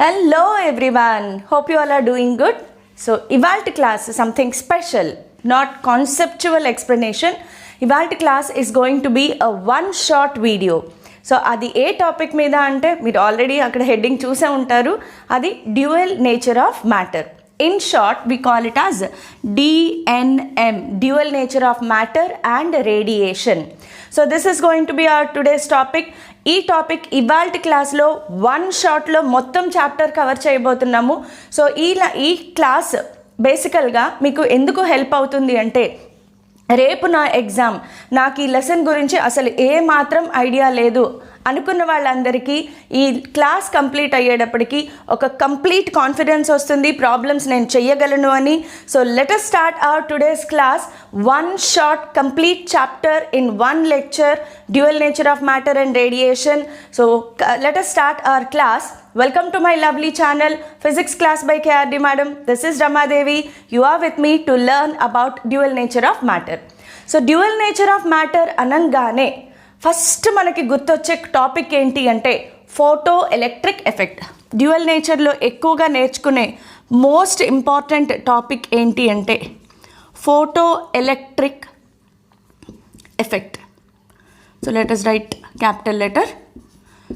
Hello everyone, hope you all are doing good. So ఇవాల్టి class something special, not conceptual explanation. ఇవాల్టి class is going to be a one short video. So అది ఏ topic మీద అంటే మీరు already అక్కడ heading చూసే ఉంటారు, అది dual nature of matter. In short, we call it as DNM, dual nature of matter and radiation. So this is going to be our today's topic. ఈ topic ఇవాల్టి క్లాస్లో వన్ షాట్లో మొత్తం చాప్టర్ కవర్ చేయబోతున్నాము. So ఈ class బేసికల్గా మీకు ఎందుకు హెల్ప్ అవుతుంది అంటే, రేపు నా ఎగ్జామ్, నాకు ఈ లెసన్ గురించి అసలు ఏ మాత్రం ఐడియా లేదు అనుకున్న వాళ్ళందరికీ ఈ క్లాస్ కంప్లీట్ అయ్యేటప్పటికి ఒక కంప్లీట్ కాన్ఫిడెన్స్ వస్తుంది, ప్రాబ్లమ్స్ నేను చెయ్యగలను అని. So let us start our today's class. One short complete chapter in one lecture, dual nature of matter and radiation. So let us start our class. Welcome to my lovely channel, Physics Class by KRD Madam. This is Ramadevi. You are with me to learn about dual nature of matter. So dual nature of matter అనగానే first మనకి గుర్తొచ్చే topic ఏంటి అంటే photo electric effect. Dual నేచర్లో ఎక్కువగా నేర్చుకునే most important topic ఏంటి అంటే photo electric effect. So let us write capital letter.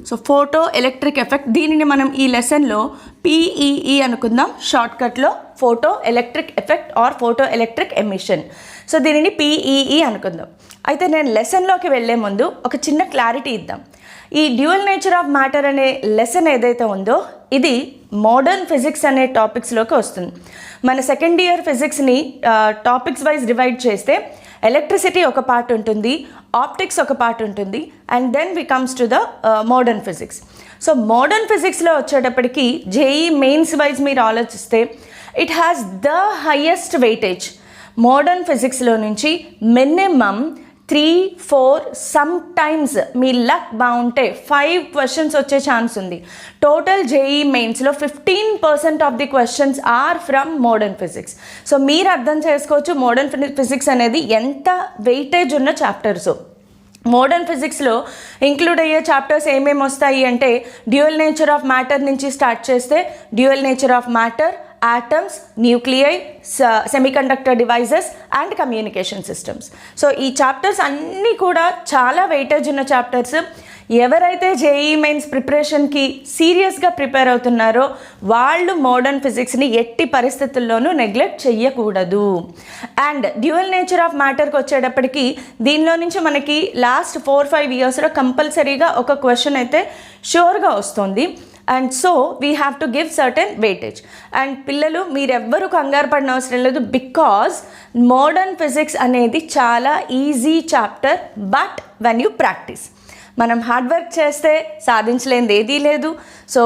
So photo electric effect, దీనిని మనం ఈ లెసన్లో PEE అనుకుందాం, షార్ట్కట్లో photo electric effect or photo electric emission. So దీనిని PEE అనుకుందాం. అయితే నేను లెసన్లోకి వెళ్ళే ముందు ఒక చిన్న క్లారిటీ ఇద్దాం. ఈ డ్యూయల్ నేచర్ ఆఫ్ మ్యాటర్ అనే లెసన్ ఏదైతే ఉందో ఇది మోడర్న్ ఫిజిక్స్ అనే టాపిక్స్లోకి వస్తుంది. మన సెకండ్ ఇయర్ ఫిజిక్స్ని టాపిక్స్ వైజ్ డివైడ్ చేస్తే ఎలక్ట్రిసిటీ ఒక పార్ట్ ఉంటుంది, ఆప్టిక్స్ ఒక పార్ట్ ఉంటుంది, and then we comes to the modern physics. So modern ఫిజిక్స్లో వచ్చేటప్పటికి JEE మెయిన్స్ వైజ్ మీరు ఆలోచిస్తే it has the highest weightage. Modern ఫిజిక్స్లో నుంచి మినిమమ్ 3-4 సమ్ టైమ్స్ మీ లక్ బాగుంటే 5 క్వశ్చన్స్ వచ్చే ఛాన్స్ ఉంది. టోటల్ JEE మెయిన్స్లో 15% of the questions are from modern physics. So మీరు అర్థం చేసుకోవచ్చు మోడర్న్ ఫిజిక్స్ అనేది ఎంత వెయిటేజ్ ఉన్న చాప్టర్స్. మోడర్న్ ఫిజిక్స్లో ఇంక్లూడ్ అయ్యే చాప్టర్స్ ఏమేమి వస్తాయి అంటే డ్యూయల్ నేచర్ ఆఫ్ మ్యాటర్ నుంచి స్టార్ట్ చేస్తే dual nature of matter, atoms, nuclei, semiconductor devices and communication systems. So ఈ చాప్టర్స్ అన్నీ కూడా చాలా వెయిటేజ్ ఉన్న చాప్టర్స్. ఎవరైతే JEE మెయిన్స్ ప్రిపరేషన్కి సీరియస్గా ప్రిపేర్ అవుతున్నారో వాళ్ళు మోడర్న్ ఫిజిక్స్ని ఎట్టి పరిస్థితుల్లోనూ నెగ్లెక్ట్ చెయ్యకూడదు. అండ్ డ్యూయల్ నేచర్ ఆఫ్ మ్యాటర్కి వచ్చేటప్పటికి దీనిలో నుంచి మనకి లాస్ట్ 4-5 ఇయర్స్లో కంపల్సరీగా ఒక క్వశ్చన్ అయితే షూర్గా వస్తుంది. And so we have to give certain weightage. And పిల్లలు మీరెవ్వరూ కంగారు పడిన అవసరం లేదు, బికాజ్ మోడర్న్ ఫిజిక్స్ అనేది చాలా easy chapter. But when you practice, మనం హార్డ్ వర్క్ చేస్తే సాధించలేనిది ఏదీ లేదు. So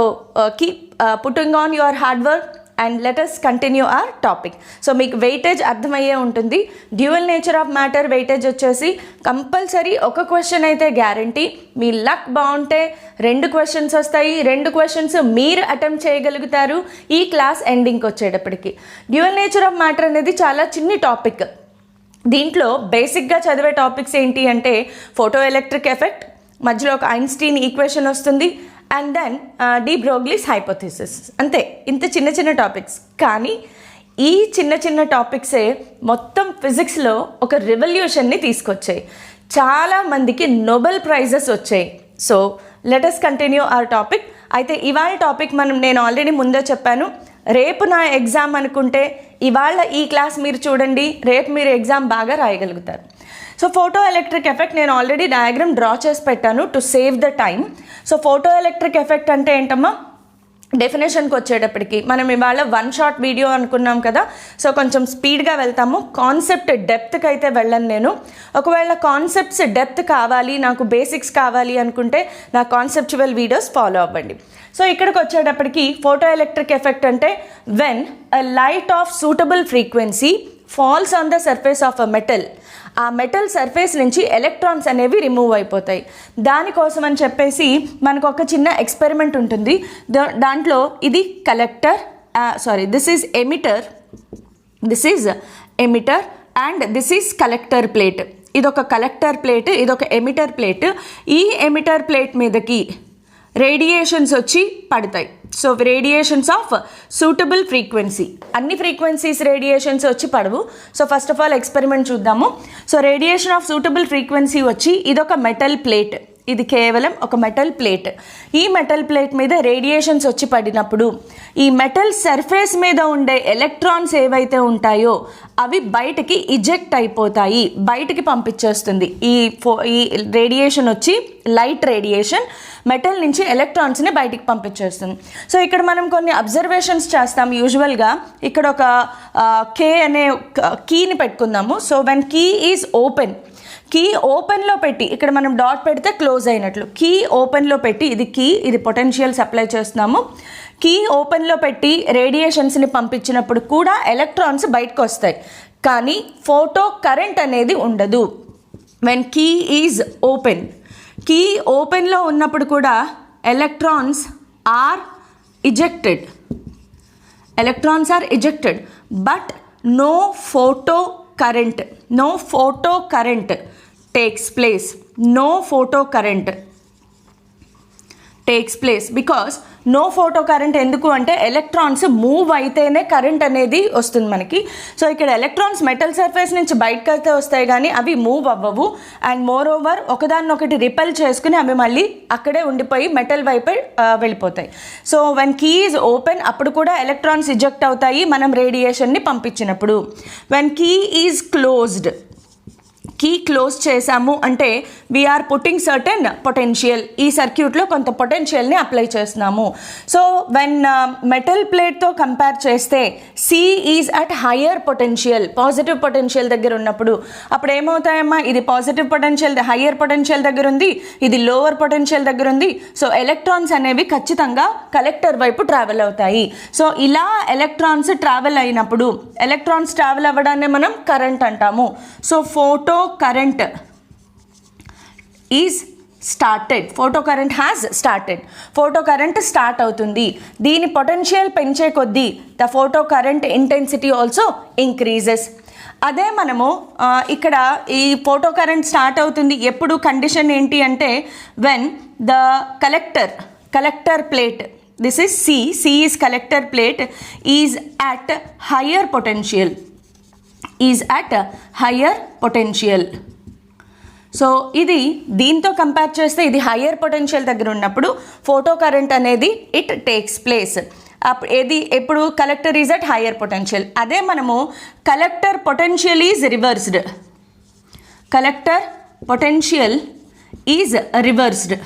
keep putting on your hard work and let us continue our topic. So మీకు వెయిటేజ్ అర్థమయ్యే ఉంటుంది. Dual nature of matter weightage వచ్చేసి కంపల్సరీ ఒక క్వశ్చన్ అయితే గ్యారంటీ. మీ లక్ బాగుంటే 2 క్వశ్చన్స్ వస్తాయి. 2 క్వశ్చన్స్ మీరు అటెంప్ట్ చేయగలుగుతారు ఈ క్లాస్ ఎండింగ్కి వచ్చేటప్పటికి. డ్యూయల్ నేచర్ ఆఫ్ మ్యాటర్ అనేది చాలా చిన్ని టాపిక్. దీంట్లో బేసిక్గా చదివే టాపిక్స్ ఏంటి అంటే ఫోటో ఎలక్ట్రిక్ ఎఫెక్ట్, మధ్యలో ఒక ఐన్స్టీన్ ఈక్వేషన్ వస్తుంది, అండ్ దెన్ డి బ్రోగ్లీస్ హైపోథిసిస్. అంతే, ఇంత చిన్న చిన్న టాపిక్స్. కానీ ఈ చిన్న చిన్న టాపిక్సే మొత్తం ఫిజిక్స్లో ఒక రెవల్యూషన్ని తీసుకొచ్చాయి. చాలామందికి నోబెల్ ప్రైజెస్ వచ్చాయి. So let us continue our topic. అయితే ఇవాళ టాపిక్ నేను ఆల్రెడీ ముందే చెప్పాను, రేపు నా ఎగ్జామ్ అనుకుంటే ఇవాళ ఈ క్లాస్ మీరు చూడండి, రేపు మీరు ఎగ్జామ్ బాగా రాయగలుగుతారు. సో ఫోటో ఎలక్ట్రిక్ ఎఫెక్ట్ నేను ఆల్రెడీ డయాగ్రామ్ డ్రా చేసి పెట్టాను to save the time. So photo electric effect అంటే ఏంటమ్మా, డెఫినేషన్కి వచ్చేటప్పటికి మనం ఇవాళ వన్ షార్ట్ వీడియో అనుకున్నాం కదా. సో కొంచెం స్పీడ్గా వెళ్తాము, కాన్సెప్ట్ డెప్త్కి అయితే వెళ్ళను నేను. ఒకవేళ కాన్సెప్ట్స్ డెప్త్ కావాలి, నాకు బేసిక్స్ కావాలి అనుకుంటే నా కాన్సెప్చువల్ వీడియోస్ ఫాలో అవ్వండి. సో ఇక్కడికి వచ్చేటప్పటికి ఫోటో ఎలక్ట్రిక్ ఎఫెక్ట్ అంటే when a light of suitable frequency falls on the surface of a metal, ఆ మెటల్ సర్ఫేస్ నుంచి ఎలక్ట్రాన్స్ అనేవి రిమూవ్ అయిపోతాయి. దానికోసం అని చెప్పేసి మనకు ఒక చిన్న ఎక్స్పెరిమెంట్ ఉంటుంది. దాంట్లో ఇది collector, this is emitter and this is collector plate. ఇదొక కలెక్టర్ ప్లేట్, ఇదొక ఎమిటర్ ప్లేట్. ఈ ఎమిటర్ ప్లేట్ మీదకి రేడియేషన్స్ వచ్చి పడతాయి. So radiations of suitable frequency, అన్ని ఫ్రీక్వెన్సీస్ రేడియేషన్స్ వచ్చి పడవు. So first of all experiment చూద్దాము. So radiation of suitable frequency వచ్చి ఇదొక మెటల్ ప్లేట్, ఇది కేవలం ఒక మెటల్ ప్లేట్. ఈ మెటల్ ప్లేట్ మీద రేడియేషన్స్ వచ్చి పడినప్పుడు ఈ మెటల్ సర్ఫేస్ మీద ఉండే ఎలక్ట్రాన్స్ ఏవైతే ఉంటాయో అవి బయటికి ఇజెక్ట్ అయిపోతాయి, బయటికి పంపించేస్తుంది. ఈ రేడియేషన్ వచ్చి లైట్ రేడియేషన్ మెటల్ నుంచి ఎలక్ట్రాన్స్ని బయటికి పంపించేస్తుంది. సో ఇక్కడ మనం కొన్ని అబ్జర్వేషన్స్ చేస్తాం. యూజువల్గా ఇక్కడ ఒక కే అనే కీని పెట్టుకుందాము. So when key is open, key ఓపెన్లో పెట్టి ఇక్కడ మనం డాట్ పెడితే క్లోజ్ అయినట్లు, కీ ఓపెన్లో పెట్టి, ఇది కీ, ఇది పొటెన్షియల్ సప్లై చేస్తున్నాము. కీ ఓపెన్లో పెట్టి రేడియేషన్స్ని పంపించినప్పుడు కూడా ఎలక్ట్రాన్స్ బయటకు వస్తాయి, కానీ ఫోటో కరెంట్ అనేది ఉండదు. When key is open, key ఓపెన్లో ఉన్నప్పుడు కూడా electrons are ejected, electrons are ejected, but no photo current, no photo current takes place, no photo current takes place because no photo current ఎందుకు అంటే electrons move అయితేనే current అనేది వస్తుంది మనకి. So ఇక్కడ ఎలక్ట్రాన్స్ మెటల్ సర్ఫేస్ నుంచి బయటకు అయితే వస్తాయి కానీ అవి మూవ్ అవ్వవు. అండ్ మోర్ ఓవర్ ఒకదాన్నొకటి రిపెల్ చేసుకుని అవి మళ్ళీ అక్కడే ఉండిపోయి మెటల్ వైపు వెళ్ళిపోతాయి. So when key is open అప్పుడు కూడా ఎలక్ట్రాన్స్ ఇజెక్ట్ అవుతాయి మనం రేడియేషన్ని పంపించినప్పుడు. When key is closed, key close చేసాము అంటే వీఆర్ పుట్టింగ్ సర్టెన్ పొటెన్షియల్, ఈ సర్క్యూట్లో కొంత పొటెన్షియల్ని అప్లై చేస్తున్నాము. సో వెన్ మెటల్ ప్లేట్తో కంపేర్ చేస్తే C is at higher potential, positive potential దగ్గర ఉన్నప్పుడు అప్పుడు ఏమవుతాయమ్మా, ఇది పాజిటివ్ పొటెన్షియల్ హయ్యర్ పొటెన్షియల్ దగ్గర ఉంది, ఇది లోవర్ పొటెన్షియల్ దగ్గర ఉంది. సో ఎలక్ట్రాన్స్ అనేవి ఖచ్చితంగా కలెక్టర్ వైపు ట్రావెల్ అవుతాయి. సో ఇలా ఎలక్ట్రాన్స్ ట్రావెల్ అయినప్పుడు, ఎలక్ట్రాన్స్ ట్రావెల్ అవ్వడాన్ని మనం కరెంట్ అంటాము. So photo current is started, photo current has started, photo current start అవుతుంది. దీని పొటెన్షియల్ పెంచే కొద్దీ the photo current intensity also increases. అదే మనము ఇక్కడ ఈ ఫోటో కరెంట్ స్టార్ట్ అవుతుంది ఎప్పుడు, కండిషన్ ఏంటి అంటే when the collector plate, this is C is collector plate, is at higher potential, is at higher potential. So ఇది దీంతో కంపేర్ చేస్తే ఇది హయ్యర్ పొటెన్షియల్ దగ్గర ఉన్నప్పుడు ఫోటో కరెంట్ అనేది ఇట్ టేక్స్ ప్లేస్. ఏది ఎప్పుడు collector is at higher potential. అదే మనము collector potential is reversed, collector potential is reversed.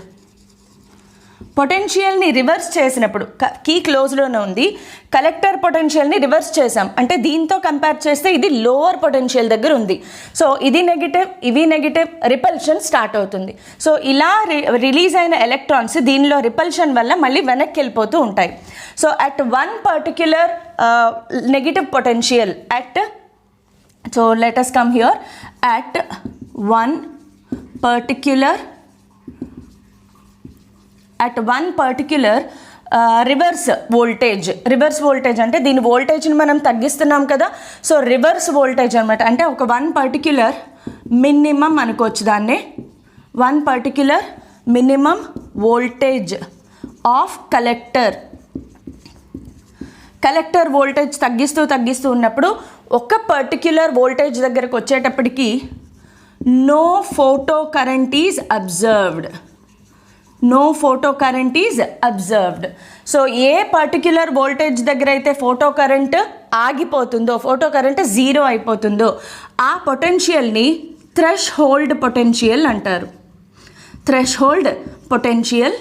పొటెన్షియల్ని రివర్స్ చేసినప్పుడు కీ క్లోజ్లోనే ఉంది, కలెక్టర్ పొటెన్షియల్ని రివర్స్ చేసాం అంటే దీంతో కంపేర్ చేస్తే ఇది లోవర్ పొటెన్షియల్ దగ్గర ఉంది. సో ఇది నెగిటివ్, ఇవి నెగిటివ్, రిపల్షన్ స్టార్ట్ అవుతుంది. సో ఇలా రిలీజ్ అయిన ఎలక్ట్రాన్స్ దీనిలో రిపల్షన్ వల్ల మళ్ళీ వెనక్కి వెళ్ళిపోతూ ఉంటాయి. So at one particular negative potential at, so let us come here, at one particular reverse voltage అంటే దీని వోల్టేజ్ని మనం తగ్గిస్తున్నాం కదా. సో రివర్స్ వోల్టేజ్ అనమాట, అంటే ఒక వన్ పర్టిక్యులర్ మినిమం అనుకోవచ్చు దాన్నే, one particular minimum voltage of collector voltage తగ్గిస్తూ ఉన్నప్పుడు ఒక పర్టిక్యులర్ వోల్టేజ్ దగ్గరకు వచ్చేటప్పటికి no photo current is observed, no photo current is observed. So ఏ పర్టిక్యులర్ వోల్టేజ్ దగ్గర అయితే ఫోటో కరెంట్ ఆగిపోతుందో, ఫోటో కరెంట్ జీరో అయిపోతుందో ఆ పొటెన్షియల్ని థ్రెష్ హోల్డ్ పొటెన్షియల్ అంటారు, threshold potential.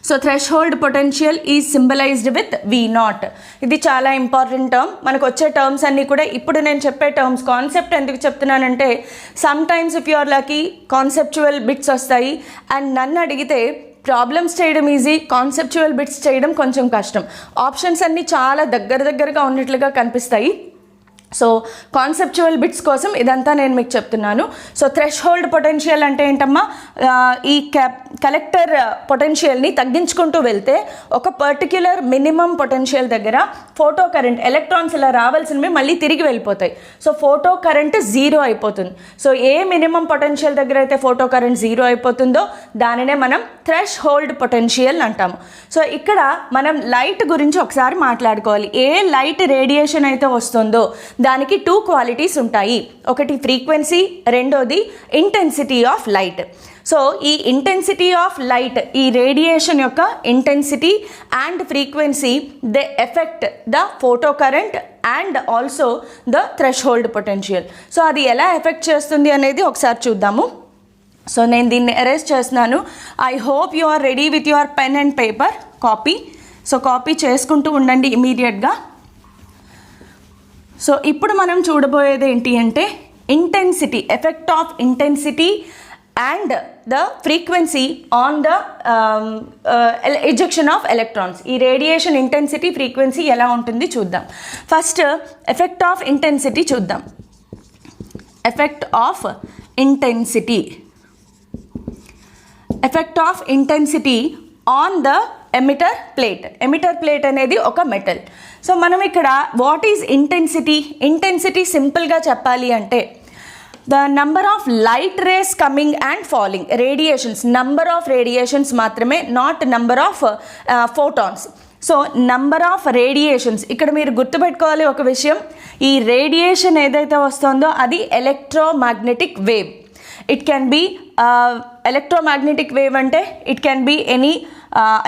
So threshold potential is symbolized with V0. ఇది చాలా ఇంపార్టెంట్ టర్మ్. మనకు వచ్చే టర్మ్స్ అన్నీ కూడా ఇప్పుడు నేను చెప్పే టర్మ్స్, కాన్సెప్ట్ ఎందుకు చెప్తున్నానంటే sometimes if you are lucky conceptual bits వస్తాయి. అండ్ నన్ను అడిగితే ప్రాబ్లమ్స్ చేయడం ఈజీ, కాన్సెప్చువల్ బిట్స్ చేయడం కొంచెం కష్టం. ఆప్షన్స్ అన్నీ చాలా దగ్గరగా ఉన్నట్లుగా కనిపిస్తాయి, సో కాన్సెప్చువల్ బిట్స్ కోసం ఇదంతా నేను మీకు చెప్తున్నాను. సో థ్రెషోల్డ్ పొటెన్షియల్ అంటే ఏంటమ్మా, ఈ కలెక్టర్ పొటెన్షియల్ని తగ్గించుకుంటూ వెళ్తే ఒక పర్టిక్యులర్ మినిమం పొటెన్షియల్ దగ్గర ఫోటో కరెంట్ ఎలక్ట్రాన్స్ ఇలా రావాల్సినవి మళ్ళీ తిరిగి వెళ్ళిపోతాయి. సో ఫోటో కరెంట్ జీరో అయిపోతుంది. సో ఏ మినిమం పొటెన్షియల్ దగ్గర అయితే ఫోటో కరెంట్ జీరో అయిపోతుందో దానినే మనం థ్రెషోల్డ్ పొటెన్షియల్ అంటాము. సో ఇక్కడ మనం లైట్ గురించి ఒకసారి మాట్లాడుకోవాలి. ఏ లైట్ రేడియేషన్ అయితే వస్తుందో దానికి 2 క్వాలిటీస్ ఉంటాయి. ఒకటి ఫ్రీక్వెన్సీ, రెండోది ఇంటెన్సిటీ ఆఫ్ లైట్. సో ఈ ఇంటెన్సిటీ ఆఫ్ లైట్, ఈ రేడియేషన్ యొక్క intensity and frequency they effect the photo current and also the threshold potential. So అది ఎలా ఎఫెక్ట్ చేస్తుంది అనేది ఒకసారి చూద్దాము. సో నేను దీన్ని ఎరేజ్ చేస్తున్నాను. I hope you are ready with your pen and paper, copy. So copy చేసుకుంటూ ఉండండి ఇమీడియట్గా. సో ఇప్పుడు మనం చూడబోయేది ఏంటి అంటే intensity, effect of intensity and the frequency on the ejection of electrons. ఈ రేడియేషన్ ఇంటెన్సిటీ, ఫ్రీక్వెన్సీ ఎలా ఉంటుంది చూద్దాం. ఫస్ట్ ఎఫెక్ట్ ఆఫ్ ఇంటెన్సిటీ చూద్దాం. Effect of intensity, effect of intensity on the emitter plate. Emitter plate అనేది ఒక metal. So మనం ఇక్కడ what is intensity? Intensity సింపుల్గా చెప్పాలి అంటే the number of light rays coming and falling. Radiations, number of radiations మాత్రమే, not number of photons. So number of radiations, ఇక్కడ మీరు గుర్తుపెట్టుకోవాలి ఒక విషయం, ఈ రేడియేషన్ ఏదైతే వస్తుందో అది electromagnetic wave. It can be electromagnetic wave అంటే it can be any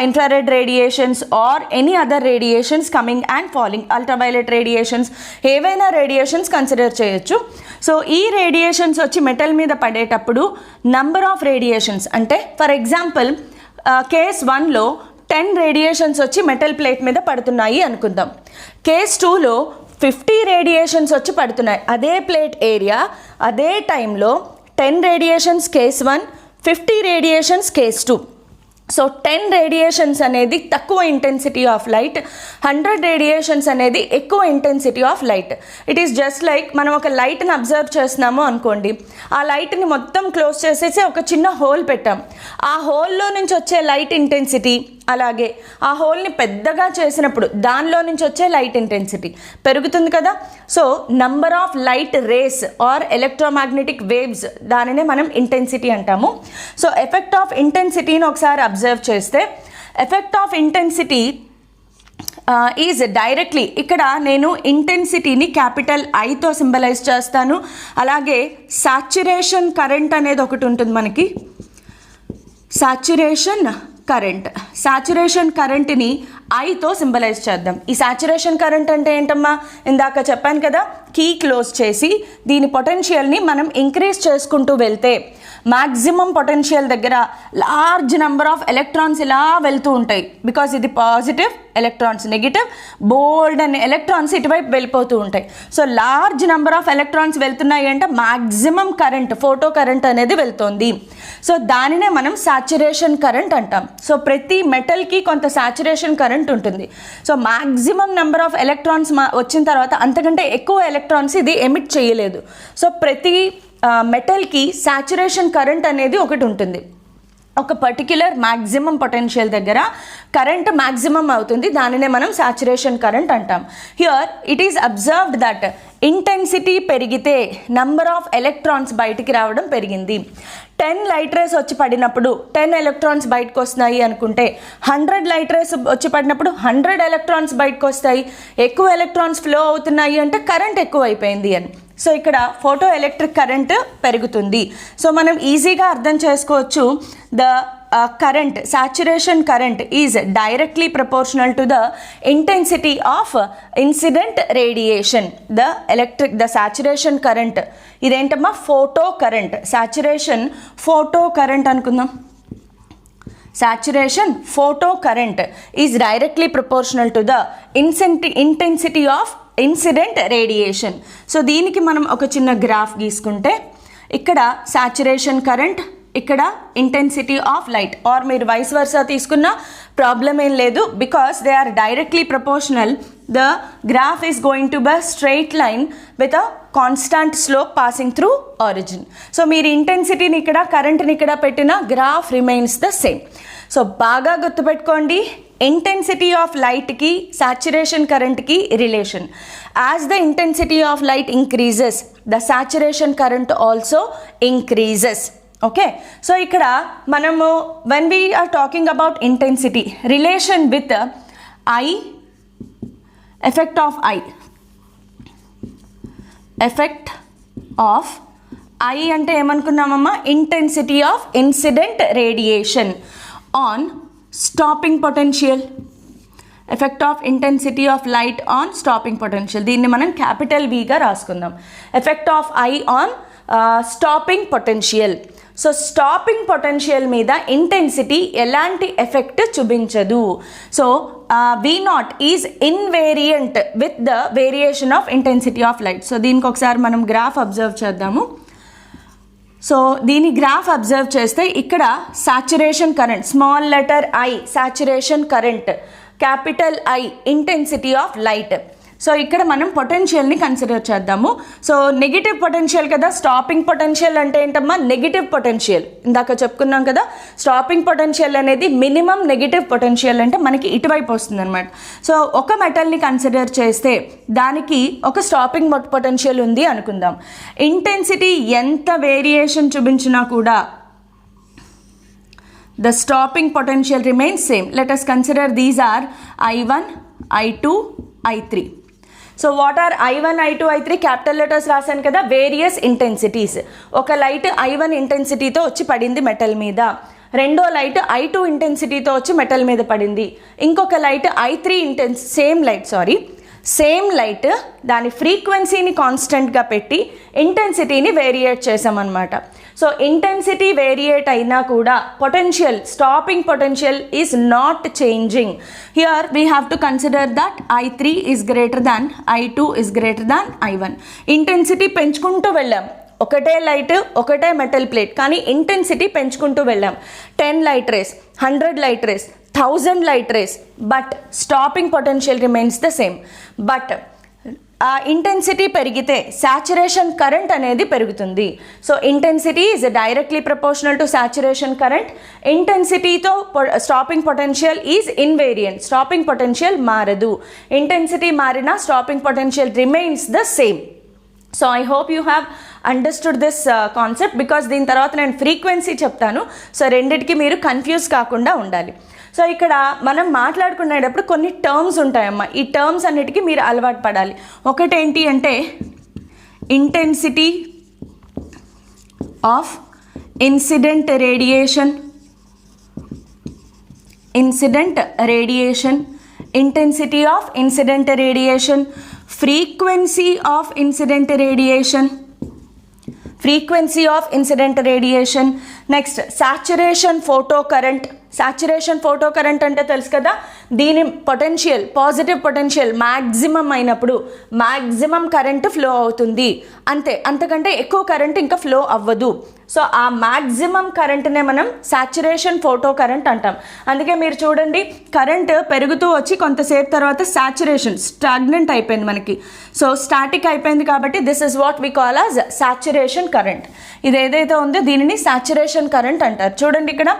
infrared radiations or any other radiations coming and falling, ultraviolet radiations, ఏవైనా రేడియేషన్స్ కన్సిడర్ చేయొచ్చు. సో ఈ రేడియేషన్స్ వచ్చి మెటల్ మీద పడేటప్పుడు నంబర్ ఆఫ్ రేడియేషన్స్ అంటే ఫర్ ఎగ్జాంపుల్ కేస్ 1లో 10 రేడియేషన్స్ వచ్చి metal plate మీద పడుతున్నాయి అనుకుందాం. కేస్ 2లో 50 రేడియేషన్స్ వచ్చి పడుతున్నాయి. అదే ప్లేట్ ఏరియా, అదే టైంలో 10 radiations case 1, 50 radiations case 2. So 10 radiations అనేది తక్కువ ఇంటెన్సిటీ ఆఫ్ లైట్, 100 రేడియేషన్స్ అనేది ఎక్కువ intensity of light. It is just like మనం ఒక లైట్ని అబ్జర్వ్ చేస్తున్నాము అనుకోండి, ఆ లైట్ని మొత్తం క్లోజ్ చేసేసి ఒక చిన్న హోల్ పెట్టాం. ఆ హోల్లో నుంచి వచ్చే లైట్ ఇంటెన్సిటీ, అలాగే ఆ హోల్ని పెద్దగా చేసినప్పుడు దానిలో నుంచి వచ్చే లైట్ ఇంటెన్సిటీ పెరుగుతుంది కదా. So number of light rays or electromagnetic waves, దానినే మనం ఇంటెన్సిటీ అంటాము. సో ఎఫెక్ట్ ఆఫ్ ఇంటెన్సిటీని ఒకసారి అబ్జర్వ్ చేస్తే effect of intensity is directly, ఇక్కడ నేను ఇంటెన్సిటీని క్యాపిటల్ ఐతో సింబలైజ్ చేస్తాను. అలాగే సాచ్యురేషన్ కరెంట్ అనేది ఒకటి ఉంటుంది మనకి, సాచ్యురేషన్ కరెంట్ని ఐతో సింబలైజ్ చేద్దాం. ఈ సాచ్యురేషన్ కరెంట్ అంటే ఏంటమ్మా, ఇందాక చెప్పాను కదా, కీ క్లోజ్ చేసి దీని పొటెన్షియల్ని మనం ఇంక్రీజ్ చేసుకుంటూ వెళ్తే మ్యాక్సిమం పొటెన్షియల్ దగ్గర లార్జ్ నెంబర్ ఆఫ్ ఎలక్ట్రాన్స్ ఇలా వెళ్తూ ఉంటాయి. బికాజ్ ఇది పాజిటివ్ ఎలక్ట్రాన్స్, నెగిటివ్ బోల్డ్ అనే ఎలక్ట్రాన్స్ ఇటువైపు వెళ్ళిపోతూ ఉంటాయి. So large number of electrons వెళ్తున్నాయి అంటే మ్యాక్సిమం కరెంట్, ఫోటో కరెంట్ అనేది వెళ్తుంది. సో దానినే మనం సాచ్యురేషన్ కరెంట్ అంటాం. సో ప్రతి మెటల్కి కొంత సాచ్యురేషన్ కరెంట్ ఉంటుంది. So maximum number of electrons వచ్చిన తర్వాత అంతకంటే ఎక్కువ ఎలక్ట్రాన్స్ ఇది ఎమిట్ చేయలేదు. సో ప్రతి మెటల్కి సాచ్యురేషన్ కరెంట్ అనేది ఒకటి ఉంటుంది. ఒక పర్టిక్యులర్ మ్యాక్సిమం పొటెన్షియల్ దగ్గర కరెంట్ మ్యాక్సిమం అవుతుంది, దానినే మనం సాచ్యురేషన్ కరెంట్ అంటాం. Here it is observed that intensity పెరిగితే నంబర్ ఆఫ్ ఎలక్ట్రాన్స్ బయటికి రావడం పెరిగింది. 10 లైట్ రేస్ వచ్చి పడినప్పుడు 10 ఎలక్ట్రాన్స్ బయటకు వస్తున్నాయి అనుకుంటే 100 లైట్ రేస్ వచ్చి పడినప్పుడు 100 ఎలక్ట్రాన్స్ బయటకు వస్తాయి. ఎక్కువ ఎలక్ట్రాన్స్ ఫ్లో అవుతున్నాయి అంటే కరెంట్ ఎక్కువ అయిపోయింది అని. సో ఇక్కడ ఫోటో ఎలక్ట్రిక్ కరెంట్ పెరుగుతుంది. సో మనం ఈజీగా అర్థం చేసుకోవచ్చు, the current, saturation current is directly proportional to the intensity of incident radiation. The saturation current ఇదేంటమ్మా, photo current. Saturation photo current అనుకుందాం. Saturation photo current is directly proportional to the intensity of incident radiation. So దీనికి మనం ఒక చిన్న graph గీసుకుంటే ఇక్కడ saturation current, ఇక్కడ intensity of light, or మీరు వైస్ వర్సా తీసుకున్న ప్రాబ్లం ఏం లేదు, because they are directly proportional. The graph is going to be straight line with a constant slope passing through origin. So మీరు ఇంటెన్సిటీని ఇక్కడ, కరెంట్ని ఇక్కడ పెట్టిన graph remains the same. So బాగా గుర్తుపెట్టుకోండి, ఇంటెన్సిటీ ఆఫ్ లైట్కి సాచురేషన్ కరెంట్కి relation. As the intensity of light increases the saturation current also increases. Okay, so ఇక్కడ మనము when we are talking about intensity, relation with I, effect of I, effect of I అంటే ఏమనుకున్నామమ్మా, intensity of incident radiation on stopping potential, effect of intensity of light on stopping potential. దీన్ని మనం capital విగా రాసుకుందాం. Effect of I on stopping potential. So stopping potential మీద intensity ఎలాంటి effect చూపించదు. So V0 is invariant with the variation of intensity of light. So దీనికి ఒకసారి మనం గ్రాఫ్ అబ్జర్వ్ చేద్దాము. సో దీని గ్రాఫ్ అబ్జర్వ్ చేస్తే ఇక్కడ saturation current, small letter I saturation current, capital I intensity of light. So ఇక్కడ మనం పొటెన్షియల్ని కన్సిడర్ చేద్దాము. సో నెగిటివ్ పొటెన్షియల్ కదా, స్టాపింగ్ పొటెన్షియల్ అంటే ఏంటమ్మా, నెగిటివ్ పొటెన్షియల్. ఇందాక చెప్పుకున్నాం కదా, స్టాపింగ్ పొటెన్షియల్ అనేది మినిమం నెగిటివ్ పొటెన్షియల్ అంటే మనకి ఇటువైపు వస్తుంది అనమాట. సో ఒక మెటల్ని కన్సిడర్ చేస్తే దానికి ఒక స్టాపింగ్ పొటెన్షియల్ ఉంది అనుకుందాం. ఇంటెన్సిటీ ఎంత వేరియేషన్ చూపించినా కూడా the stopping potential remains same. Let us consider these are I1, I2, I3. So what are I1, I2, I3? Capital letters రాసాను కదా, వేరియస్ ఇంటెన్సిటీస్. ఒక లైట్ I1 ఇంటెన్సిటీతో వచ్చి పడింది మెటల్ మీద, రెండో లైట్ I2 ఇంటెన్సిటీతో వచ్చి మెటల్ మీద పడింది, ఇంకొక లైట్ I3 సేమ్ లైట్ దాని ఫ్రీక్వెన్సీని కాన్స్టెంట్గా పెట్టి ఇంటెన్సిటీని వేరియేట్ చేసామన్నమాట. సో ఇంటెన్సిటీ వేరియేట్ అయినా కూడా potential, stopping potential is not changing. Here we have to consider that I3 is greater than I2 is greater than I1. Intensity పెంచుకుంటూ వెళ్ళాం, ఒకటే లైట్ ఒకటే మెటల్ ప్లేట్, కానీ ఇంటెన్సిటీ పెంచుకుంటూ వెళ్ళాం. 10 light rays, 100 light rays, 1000 light rays, but stopping potential remains the same. But ఆ intensity పెరిగితే saturation current అనేది పెరుగుతుంది. So intensity is directly proportional to saturation current. ఇంటెన్సిటీతో stopping potential is invariant, stopping potential మారదు. Intensity మారినా stopping potential remains the same. So I hope you have understood this concept, because దీని తర్వాత నేను frequency చెప్తాను. So రెండిటికి మీరు confuse కాకుండా ఉండాలి. సో ఇక్కడ మనం మాట్లాడుకునేటప్పుడు కొన్ని టర్మ్స్ ఉంటాయమ్మా, ఈ టర్మ్స్ అన్నిటికీ మీరు అలవాటు పడాలి. ఒకటేంటి అంటే intensity of incident radiation, intensity of incident radiation, frequency of incident radiation, next saturation photocurrent. Saturation photo current అంటే తెలుసు కదా, దీని పొటెన్షియల్, పాజిటివ్ పొటెన్షియల్ మ్యాక్సిమం అయినప్పుడు మ్యాక్సిమం కరెంట్ ఫ్లో అవుతుంది, అంతే, అంతకంటే ఎక్కువ కరెంట్ ఇంకా ఫ్లో అవ్వదు. సో ఆ మ్యాక్సిమం కరెంట్నే మనం సాచురేషన్ ఫోటో కరెంట్ అంటాం. అందుకే మీరు చూడండి, కరెంట్ పెరుగుతూ వచ్చి కొంతసేపు తర్వాత సాచురేషన్ స్టాగ్నెంట్ అయిపోయింది మనకి. సో స్టాటిక్ అయిపోయింది కాబట్టి this is what we call as saturation current. ఇది ఏదైతే ఉందో దీనిని సాచురేషన్ కరెంట్ అంటారు. చూడండి ఇక్కడ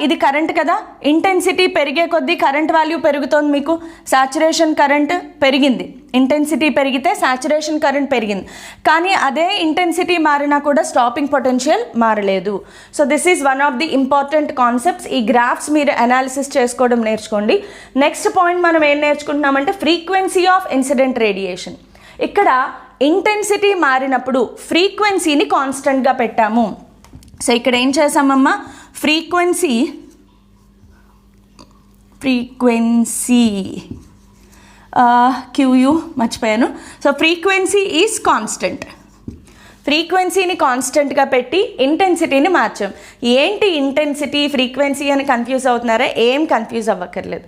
ఇది కరెంట్ కదా, ఇంటెన్సిటీ పెరిగే కొద్దీ కరెంట్ వాల్యూ పెరుగుతోంది. మీకు సాచురేషన్ కరెంట్ పెరిగింది, ఇంటెన్సిటీ పెరిగితే సాచురేషన్ కరెంట్ పెరిగింది, కానీ అదే ఇంటెన్సిటీ మారినా కూడా స్టాపింగ్ పొటెన్షియల్ మారలేదు. So this is one of the important concepts. ఈ గ్రాఫ్స్ మీరు అనాలిసిస్ చేసుకోవడం నేర్చుకోండి. నెక్స్ట్ పాయింట్ మనం ఏం నేర్చుకుంటున్నామంటే ఫ్రీక్వెన్సీ ఆఫ్ ఇన్సిడెంట్ రేడియేషన్. ఇక్కడ ఇంటెన్సిటీ మారినప్పుడు ఫ్రీక్వెన్సీని కాన్స్టెంట్గా పెట్టాము. సో ఇక్కడ ఏం చేసామమ్మా, ఫ్రీక్వెన్సీ QU మర్చిపోయాను. సో ఫ్రీక్వెన్సీ ఈజ్ కాన్స్టెంట్, ఫ్రీక్వెన్సీని కాన్స్టెంట్గా పెట్టి ఇంటెన్సిటీని మార్చాం. ఏంటి ఇంటెన్సిటీ ఫ్రీక్వెన్సీ అని కన్ఫ్యూజ్ అవుతున్నారా? ఏం కన్ఫ్యూజ్ అవ్వక్కర్లేదు.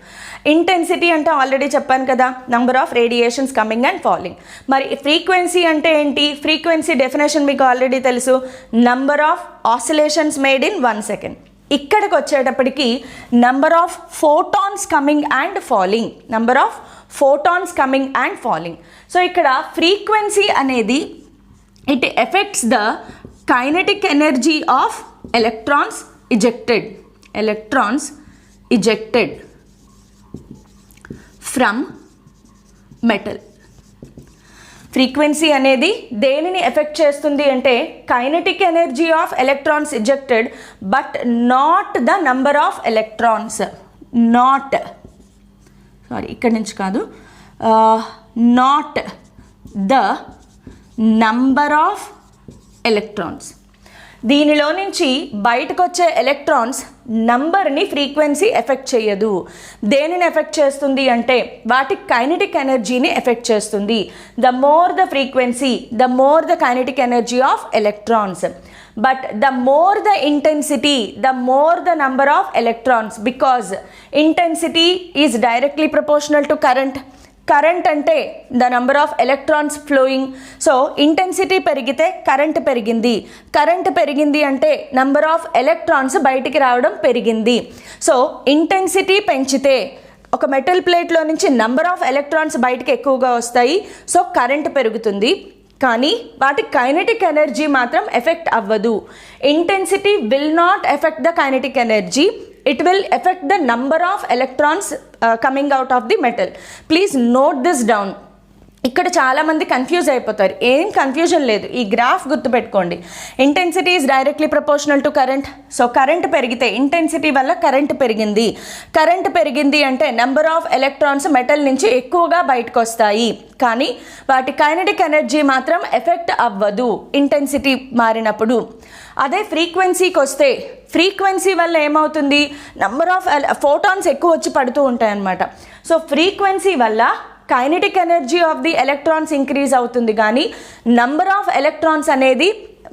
ఇంటెన్సిటీ అంటే ఆల్రెడీ చెప్పాను కదా, number of radiations coming and falling. మరి ఫ్రీక్వెన్సీ అంటే ఏంటి? ఫ్రీక్వెన్సీ డెఫినేషన్ మీకు ఆల్రెడీ తెలుసు, number of oscillations made in 1 second. ఇక్కడికి వచ్చేటప్పటికి number of photons coming and falling, number of photons coming and falling. So ఇక్కడ ఫ్రీక్వెన్సీ అనేది it affects the kinetic energy of electrons ejected from metal. Frequency అనేది దేనిని effect చేస్తుంది అంటే kinetic energy of electrons ejected, but not the number of electrons, ఇక్కడి నుంచి కాదు, not the number of electrons. దీనిలో నుంచి బయటకు వచ్చే ఎలక్ట్రాన్స్ నంబర్ని ఫ్రీక్వెన్సీ ఎఫెక్ట్ చేయదు. దేనిని ఎఫెక్ట్ చేస్తుంది అంటే వాటి కైనెటిక్ ఎనర్జీని ఎఫెక్ట్ చేస్తుంది. The more the frequency, the more the kinetic energy of electrons, but the more the intensity, the more the number of electrons, because intensity is directly proportional to current. Current అంటే the number of electrons flowing. So intensity పెరిగితే current పెరిగింది, current పెరిగింది అంటే number of electrons బయటికి రావడం పెరిగింది. So intensity పెంచితే ఒక మెటల్ ప్లేట్లో నుంచి నంబర్ ఆఫ్ ఎలక్ట్రాన్స్ బయటికి ఎక్కువగా వస్తాయి, సో కరెంట్ పెరుగుతుంది. కానీ వాటి కైనెటిక్ ఎనర్జీ మాత్రం ఎఫెక్ట్ అవ్వదు. Intensity will not effect the kinetic energy, it will affect the number of electrons coming out of the metal. Please note this down. ఇక్కడ చాలామంది కన్ఫ్యూజ్ అయిపోతారు. ఏం కన్ఫ్యూజన్ లేదు, ఈ గ్రాఫ్ గుర్తుపెట్టుకోండి. Intensity is directly proportional to current. So current పెరిగితే intensity వల్ల current పెరిగింది. కరెంట్ పెరిగింది అంటే నెంబర్ ఆఫ్ ఎలక్ట్రాన్స్ మెటల్ నుంచి ఎక్కువగా బయటకు వస్తాయి, కానీ వాటి కైనెటిక్ ఎనర్జీ మాత్రం ఎఫెక్ట్ అవ్వదు ఇంటెన్సిటీ మారినప్పుడు. అదే ఫ్రీక్వెన్సీకి వస్తే ఫ్రీక్వెన్సీ వల్ల ఏమవుతుంది, నంబర్ ఆఫ్ ఫోటాన్స్ ఎక్కువ వచ్చి పడుతూ ఉంటాయి అన్నమాట. సో ఫ్రీక్వెన్సీ వల్ల kinetic energy of the electrons increase అవుతుంది, కానీ నంబర్ ఆఫ్ ఎలక్ట్రాన్స్ అనేది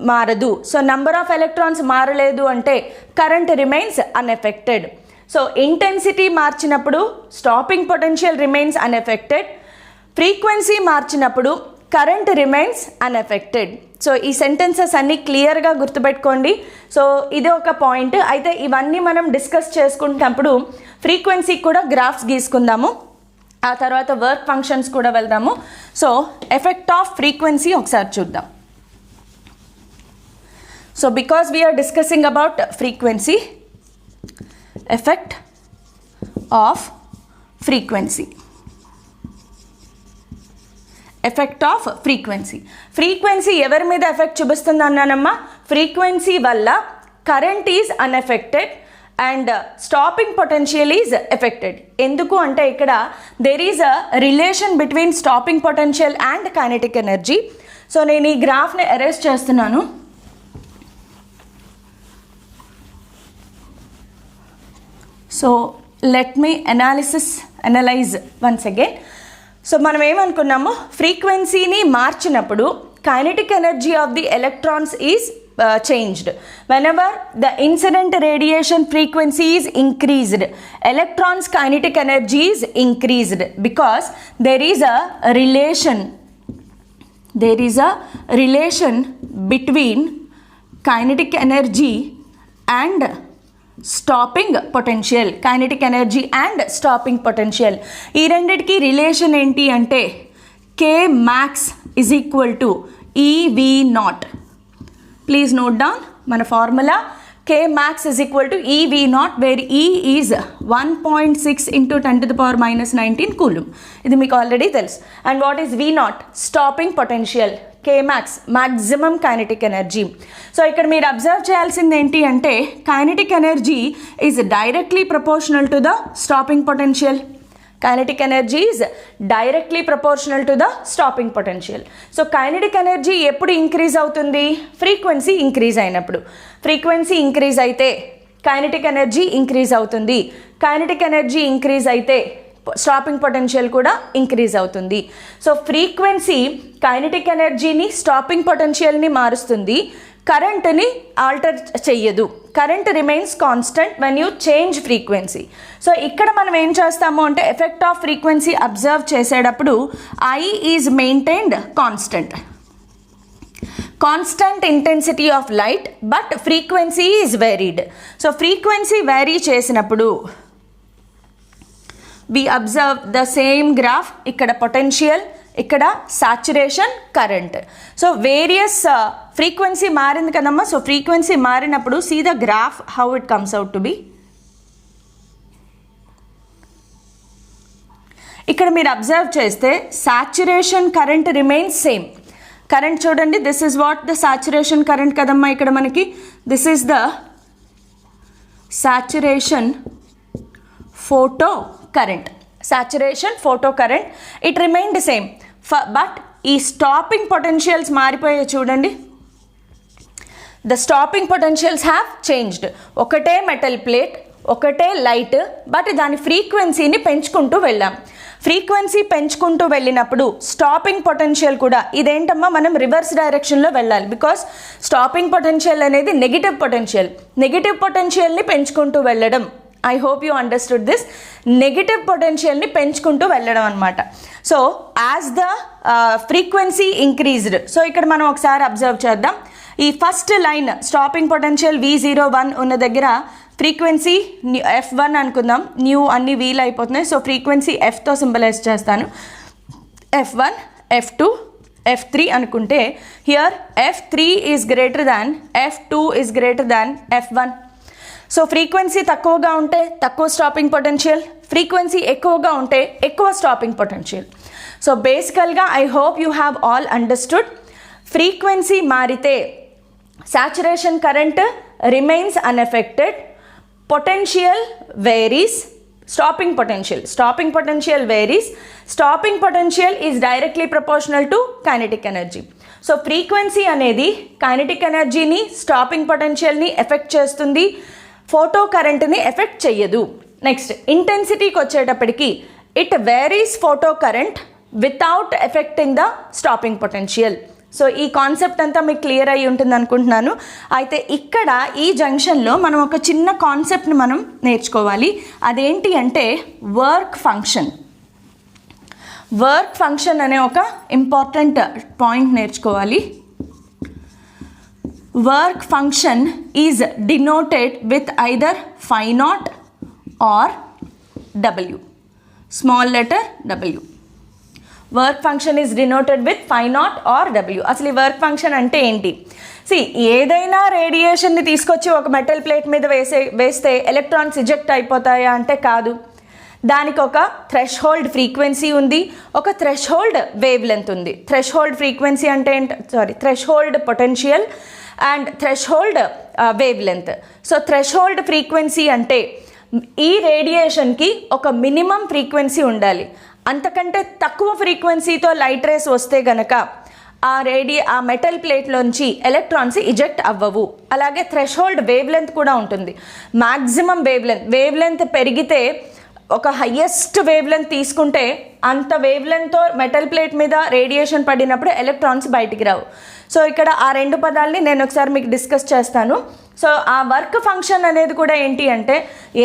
మారదు. సో నంబర్ ఆఫ్ ఎలక్ట్రాన్స్ మారలేదు అంటే current remains unaffected. So intensity మార్చినప్పుడు stopping potential remains unaffected, frequency మార్చినప్పుడు కరెంట్ రిమైన్స్ అన్ఎఫెక్టెడ్. సో ఈ సెంటెన్సెస్ అన్నీ క్లియర్గా గుర్తుపెట్టుకోండి. సో ఇది ఒక పాయింట్. అయితే ఇవన్నీ మనం డిస్కస్ చేసుకున్నప్పుడు ఫ్రీక్వెన్సీకి కూడా గ్రాఫ్స్ గీసుకుందాము, ఆ తర్వాత వర్క్ ఫంక్షన్స్ కూడా వెళ్దాము. సో ఎఫెక్ట్ ఆఫ్ ఫ్రీక్వెన్సీ ఒకసారి చూద్దాం. So because we're discussing about frequency, effect of frequency, effect of frequency. Frequency ఎవరి మీద ఎఫెక్ట్ చూపిస్తుంది అన్నానమ్మా? ఫ్రీక్వెన్సీ వల్ల current is unaffected and stopping potential is affected. ఎందుకు అంటే ఇక్కడ there is a relation between stopping potential and kinetic energy. So నేను ఈ గ్రాఫ్ని ఎరేజ్ చేస్తున్నాను. So let me analyse once again. So మనం ఏమనుకున్నాము, ఫ్రీక్వెన్సీని మార్చినప్పుడు kinetic energy of the electrons is changed. Whenever the incident radiation frequency is increased, electrons kinetic energy is increased, because there is a relation between kinetic energy and stopping potential. Kinetic energy and stopping potential, ఈ రెండిటికి relation ఏంటి అంటే K max is equal to EV naught. Please note down మన formula K max is equal to EV naught, where E is 1.6 into 10 to the power minus 19 coulomb. ఇది మీకు already తెలుసు. And what is V naught? Stopping potential. K max maximum kinetic energy. So ఇక్కడ మీరు observe చేయాల్సింది ఏంటి అంటే kinetic energy is directly proportional to the stopping potential. Kinetic energy is directly proportional to the stopping potential. So kinetic energy ఎప్పుడు increase అవుతుంది? Frequency increase అయినప్పుడు. Frequency increase అయితే kinetic energy increase అవుతుంది. kinetic energy ఇంక్రీజ్ అయితే stopping potential కూడా increase అవుతుంది. So frequency kinetic ఎనర్జీని, stopping పొటెన్షియల్ని మారుస్తుంది, కరెంట్ని ఆల్టర్ చెయ్యదు. Current remains constant when you change frequency. So ఇక్కడ మనం ఏం చేస్తాము అంటే ఎఫెక్ట్ ఆఫ్ ఫ్రీక్వెన్సీ అబ్జర్వ్ చేసేటప్పుడు I is maintained constant intensity of light but frequency is varied. So frequency vary చేసినప్పుడు we observe the same graph, ఇక్కడ potential, ఇక్కడ saturation, current. So various frequency మారింది కదమ్మా. సో ఫ్రీక్వెన్సీ మారినప్పుడు see the graph how it comes out to be. ఇక్కడ మీరు observe చేస్తే saturation current remains same. Current చూడండి, this is what the saturation current కదమ్మా. ఇక్కడ మనకి this is the saturation photo current, saturation photo current, it remained same. But ఈ stopping potentials మారిపోయాయి చూడండి. The stopping potentials have changed. ఒకటే metal plate, ఒకటే light, but దాని ఫ్రీక్వెన్సీని పెంచుకుంటూ వెళ్ళాం. ఫ్రీక్వెన్సీ పెంచుకుంటూ వెళ్ళినప్పుడు స్టాపింగ్ పొటెన్షియల్ కూడా, ఇదేంటమ్మా మనం రివర్స్ డైరెక్షన్లో వెళ్ళాలి. బికాస్ స్టాపింగ్ పొటెన్షియల్ అనేది నెగిటివ్ పొటెన్షియల్, నెగిటివ్ పొటెన్షియల్ని పెంచుకుంటూ వెళ్ళడం. I hope you understood this. Negative పొటెన్షియల్ని పెంచుకుంటూ వెళ్ళడం అనమాట. So as the frequency increased, so ఇక్కడ మనం ఒకసారి అబ్జర్వ్ చేద్దాం. ఈ first line stopping potential V01 ఉన్న దగ్గర ఫ్రీక్వెన్సీ F1 అనుకుందాం. న్యూ అన్ని వీల్ అయిపోతున్నాయి. సో ఫ్రీక్వెన్సీ Fతో సింబలైజ్ చేస్తాను. F1, F2, F3 అనుకుంటే here F3 is greater than F2 is greater than F1. So frequency తక్కువగా ఉంటే తక్కువ స్టాపింగ్ పొటెన్షియల్, ఫ్రీక్వెన్సీ ఎక్కువగా ఉంటే ఎక్కువ స్టాపింగ్ పొటెన్షియల్. సో బేసికల్గా I hope you have all understood. Frequency మారితే saturation current remains unaffected, potential varies, stopping potential varies, stopping potential is directly proportional to kinetic energy. So frequency అనేది kinetic ఎనర్జీని, stopping పొటెన్షియల్ని effect చేస్తుంది, photo కరెంట్ని effect చెయ్యదు. Next ఇంటెన్సిటీకి వచ్చేటప్పటికి it varies photo current without affecting the stopping potential. So ఈ concept అంతా మీకు క్లియర్ అయి ఉంటుంది అనుకుంటున్నాను. అయితే ఇక్కడ ఈ జంక్షన్లో మనం ఒక చిన్న కాన్సెప్ట్ని మనం నేర్చుకోవాలి. అదేంటి అంటే వర్క్ ఫంక్షన్ అనే ఒక ఇంపార్టెంట్ పాయింట్ నేర్చుకోవాలి. Work function is denoted with either phi naught or W, small letter W. Work function is denoted with phi naught or W. అసలు ఈ వర్క్ ఫంక్షన్ అంటే ఏంటి? ఏదైనా రేడియేషన్ని తీసుకొచ్చి ఒక మెటల్ ప్లేట్ మీద వేస్తే ఎలక్ట్రాన్స్ ఇజెక్ట్ అయిపోతాయా అంటే కాదు. దానికి ఒక థ్రెషోల్డ్ ఫ్రీక్వెన్సీ ఉంది, ఒక థ్రెషోల్డ్ వేవ్ లెంత్ ఉంది. థ్రెషోల్డ్ ఫ్రీక్వెన్సీ అంటే threshold potential and threshold wave length. So threshold frequency అంటే ఈ రేడియేషన్కి ఒక మినిమం ఫ్రీక్వెన్సీ ఉండాలి. అంతకంటే తక్కువ ఫ్రీక్వెన్సీతో లైట్ రేస్ వస్తే గనక ఆ మెటల్ ప్లేట్లోంచి ఎలక్ట్రాన్స్ ఇజెక్ట్ అవ్వవు. అలాగే థ్రెషోల్డ్ వేవ్ లెంత్ కూడా ఉంటుంది. మ్యాక్సిమం వేవ్ లెంత్ పెరిగితే, ఒక హయ్యెస్ట్ వేవ్ లెంత్ తీసుకుంటే అంత వేవ్ లెంత్తో మెటల్ ప్లేట్ మీద రేడియేషన్ పడినప్పుడు ఎలక్ట్రాన్స్ బయటికి రావు. సో ఇక్కడ ఆ రెండు పదాలని నేను ఒకసారి మీకు డిస్కస్ చేస్తాను. సో ఆ వర్క్ ఫంక్షన్ అనేది కూడా ఏంటి అంటే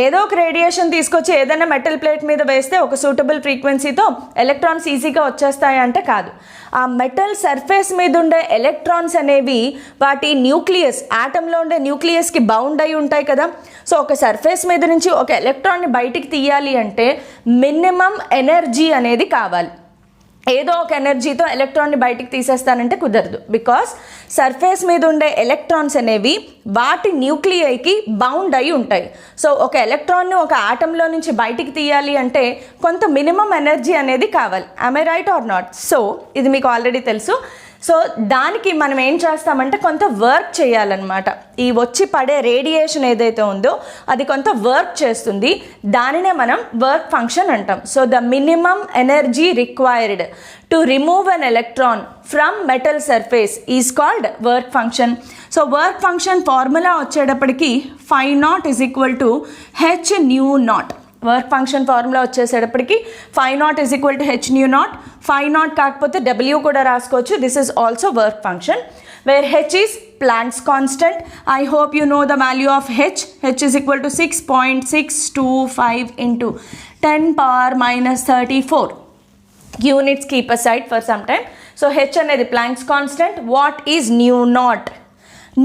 ఏదో ఒక రేడియేషన్ తీసుకొచ్చి ఏదైనా మెటల్ ప్లేట్ మీద వేస్తే ఒక సూటబుల్ ఫ్రీక్వెన్సీతో ఎలక్ట్రాన్స్ ఈజీగా వచ్చేస్తాయి అంటే కాదు. ఆ మెటల్ సర్ఫేస్ మీద ఉండే ఎలక్ట్రాన్స్ అనేవి వాటి న్యూక్లియస్, ఆటంలో ఉండే న్యూక్లియస్కి బౌండ్ అయి ఉంటాయి కదా. సో ఒక సర్ఫేస్ మీద నుంచి ఒక ఎలక్ట్రాన్ని బయటికి తీయాలి అంటే మినిమం ఎనర్జీ అనేది కావాలి. ఏదో ఒక ఎనర్జీతో ఎలక్ట్రాన్ని బయటికి తీసేస్తానంటే కుదరదు. బికాస్ సర్ఫేస్ మీద ఉండే ఎలక్ట్రాన్స్ అనేవి వాటి న్యూక్లియైకి బౌండ్ అయి ఉంటాయి. సో ఒక ఎలక్ట్రాన్ని ఒక ఆటంలో నుంచి బయటికి తీయాలి అంటే కొంత మినిమం ఎనర్జీ అనేది కావాలి. am I right or not? So ఇది మీకు ఆల్రెడీ తెలుసు. సో దానికి మనం ఏం చేస్తామంటే కొంత వర్క్ చేయాలన్నమాట. ఈ వచ్చి పడే రేడియేషన్ ఏదైతే ఉందో అది కొంత వర్క్ చేస్తుంది. దానినే మనం వర్క్ ఫంక్షన్ అంటాం. So the minimum energy required to remove an electron from metal surface is called work function. So work function formula వచ్చేటప్పటికి phi naught is equal to h nu naught. Work function formula వచ్చేసేటప్పటికి phi naught is equal to h nu naught. phi naught కాకపోతే w కూడా రాసుకోవచ్చు. This is also work function where h is Planck's constant. I hope you know the value of h. h is equal to 6.625 into 10 power minus 34. Units keep aside for some time. So h అనేది Planck's constant. What is nu naught?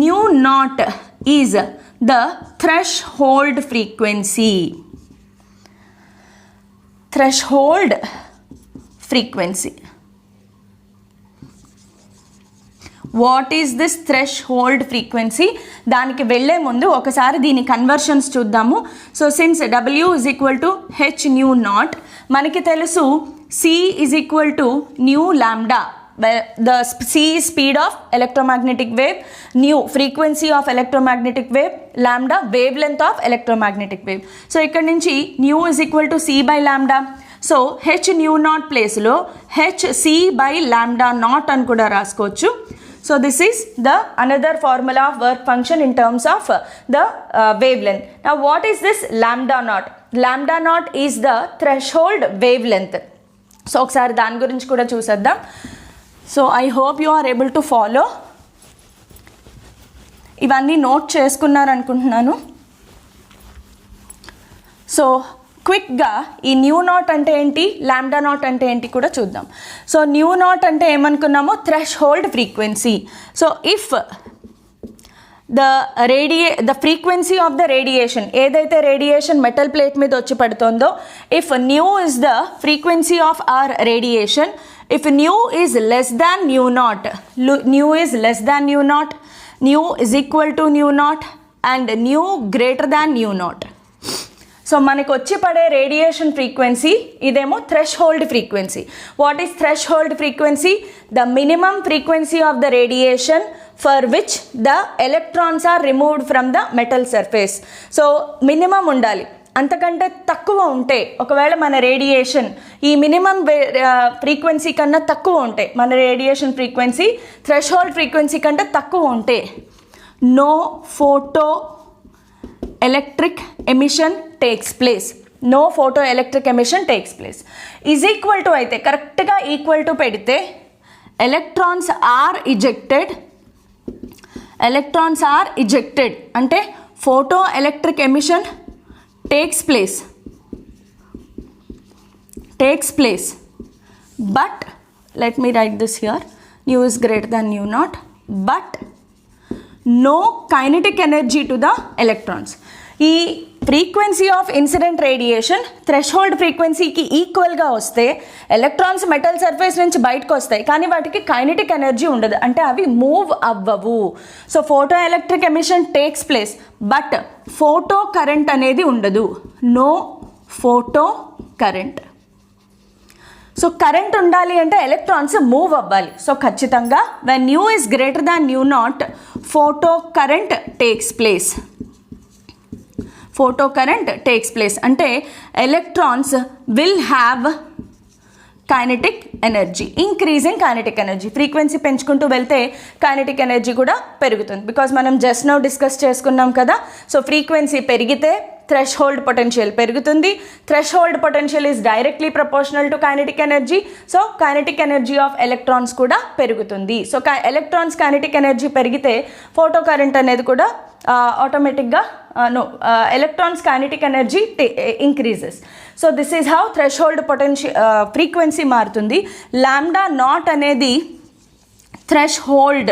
Nu naught is the threshold frequency. Threshold frequency. What is this threshold frequency? దానికి వెళ్ళే ముందు ఒకసారి దీని conversions చూద్దాము. So since w is equal to h nu naught, మనకి తెలుసు c is equal to nu lambda. The c is speed of electromagnetic wave, nu frequency of electromagnetic wave, lambda wavelength of electromagnetic wave. So ఇక్కడ నుంచి nu is equal to c by lambda. So h nu naught ప్లేస్లో h c by lambda naught అని కూడా రాసుకోవచ్చు. So this is the another formula of work function in terms of the wavelength. Now what is this lambda naught? Lambda naught is the threshold wavelength. So ఒకసారి దాని గురించి కూడా చూసేద్దాం. So I hope you are able to follow. ఇవన్నీ note చేసుకున్నారు అనుకుంటున్నాను. So క్విక్గా ఈ న్యూ నాట్ అంటే ఏంటి, లాంబ్డా నాట్ అంటే ఏంటి కూడా చూద్దాం. సో న్యూ నాట్ అంటే ఏమనుకున్నామో threshold frequency. So if the frequency of the radiation, ఏదైతే రేడియేషన్ మెటల్ ప్లేట్ మీద వచ్చి పడుతుందో, if nu is the frequency of our radiation, if nu is less than nu naught, nu is less than nu naught, nu is equal to nu naught and nu greater than nu naught. So మనకు వచ్చి పడే radiation frequency ఇదేమో threshold frequency. What is threshold frequency? The minimum frequency of the radiation for which the electrons are removed from the metal surface. So minimum ఉండాలి, అంతకంటే తక్కువ ఉంటే, ఒకవేళ మన రేడియేషన్ ఈ మినిమం ఫ్రీక్వెన్సీ కన్నా తక్కువ ఉంటే, మన radiation frequency threshold frequency కంటే తక్కువ ఉంటే, no photo electric emission takes place. No photoelectric emission takes place. Is equal to అయితే కరెక్ట్గా ఈక్వల్ టు పెడితే electrons are ejected. Electrons are ejected అంటే photoelectric emission takes place. But let me write this here. Nu is greater than nu naught. But no kinetic energy to the electrons. ఈ frequency of incident radiation threshold ఫ్రీక్వెన్సీకి ఈక్వల్గా వస్తే electrons metal surface నుంచి బయటకు వస్తాయి, కానీ వాటికి kinetic energy ఉండదు, అంటే అవి మూవ్ అవ్వవు. So photo electric emission takes place, but photo current అనేది ఉండదు. No photo current. So current ఉండాలి అంటే ఎలక్ట్రాన్స్ మూవ్ అవ్వాలి. సో ఖచ్చితంగా when nu is greater than nu naught, photo current takes place. Photo current takes place అంటే electrons will have kinetic energy, increasing kinetic energy. Frequency పెంచుకుంటూ వెళ్తే kinetic energy కూడా పెరుగుతుంది. Because మనం జస్ట్ నౌ డిస్కస్ చేసుకున్నాం కదా. So frequency పెరిగితే threshold potential పెరుగుతుంది. threshold potential is directly proportional to kinetic energy. So kinetic energy of electrons కూడా పెరుగుతుంది. సో electrons kinetic energy పెరిగితే ఫోటో కరెంట్ అనేది కూడా ఆటోమేటిక్గా electrons kinetic energy increases. So this is how threshold potential frequency మారుతుంది. Lambda naught అనేది threshold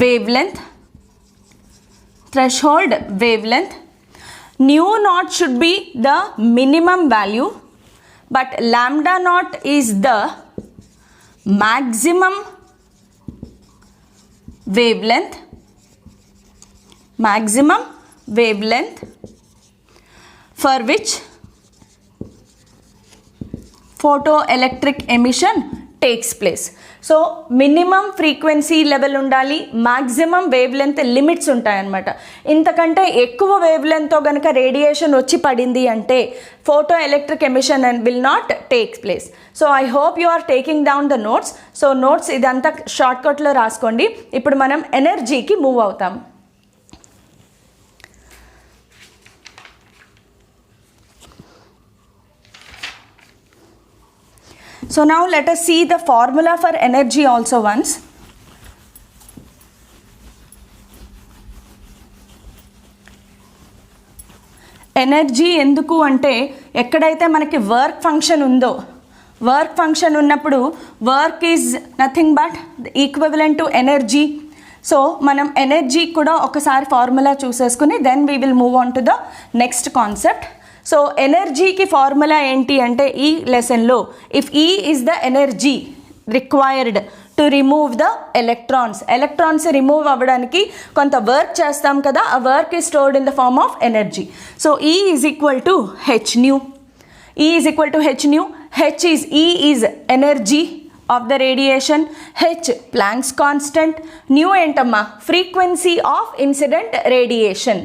wavelength. Nu naught should be the minimum value, but lambda naught is the maximum wavelength for which photoelectric emission takes place. So minimum frequency level ఉండాలి, maximum wave length limits ఉంటాయన్నమాట. ఇంతకంటే ఎక్కువ wave లెంత్తో కనుక radiation వచ్చి పడింది అంటే photo electric emission will not take place. So I hope you are taking down the notes. So notes ఇదంతా షార్ట్కట్లో రాసుకోండి. ఇప్పుడు మనం ఎనర్జీకి మూవ్ అవుతాం. So now let us see the formula for energy also once. Energy ఎందుకు అంటే ఎక్కడైతే మనకి వర్క్ ఫంక్షన్ ఉందో, వర్క్ ఫంక్షన్ ఉన్నప్పుడు work is nothing but equivalent to energy. So మనం ఎనర్జీ కూడా ఒకసారి ఫార్ములా చూసేసుకుని then we will move on to the next concept. So ఎనర్జీకి ఫార్ములా ఏంటి అంటే ఈ లెసన్లో if E is the energy required to remove the electrons remove అవ్వడానికి కొంత వర్క్ చేస్తాం కదా, ఆ work is stored in the form of energy. So E is equal to H new. E is equal to H new. E is energy of the radiation, H Planck's constant, nu ఏంటమ్మా frequency of incident radiation.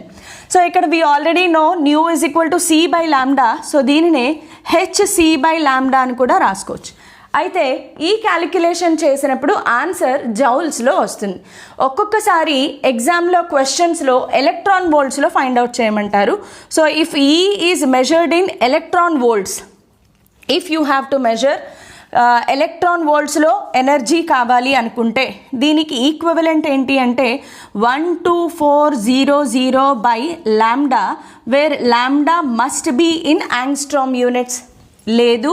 So ఇక్కడ we already know nu is equal to c by lambda, so దీనినే hc by lambda అని కూడా రాసుకోవచ్చు. అయితే ఈ calculation చేసినప్పుడు answer జౌల్స్లో వస్తుంది. ఒక్కొక్కసారి ఎగ్జామ్లో క్వశ్చన్స్లో ఎలక్ట్రాన్ వోల్ట్స్లో ఫైండ్ అవుట్ చేయమంటారు. So if E is measured in electron volts, if you have to measure electron వోల్ట్స్లో ఎనర్జీ కావాలి అనుకుంటే దీనికి ఈక్వివలెంట్ ఏంటి అంటే 12400 by lambda, where lambda must be in angstrom units. లేదు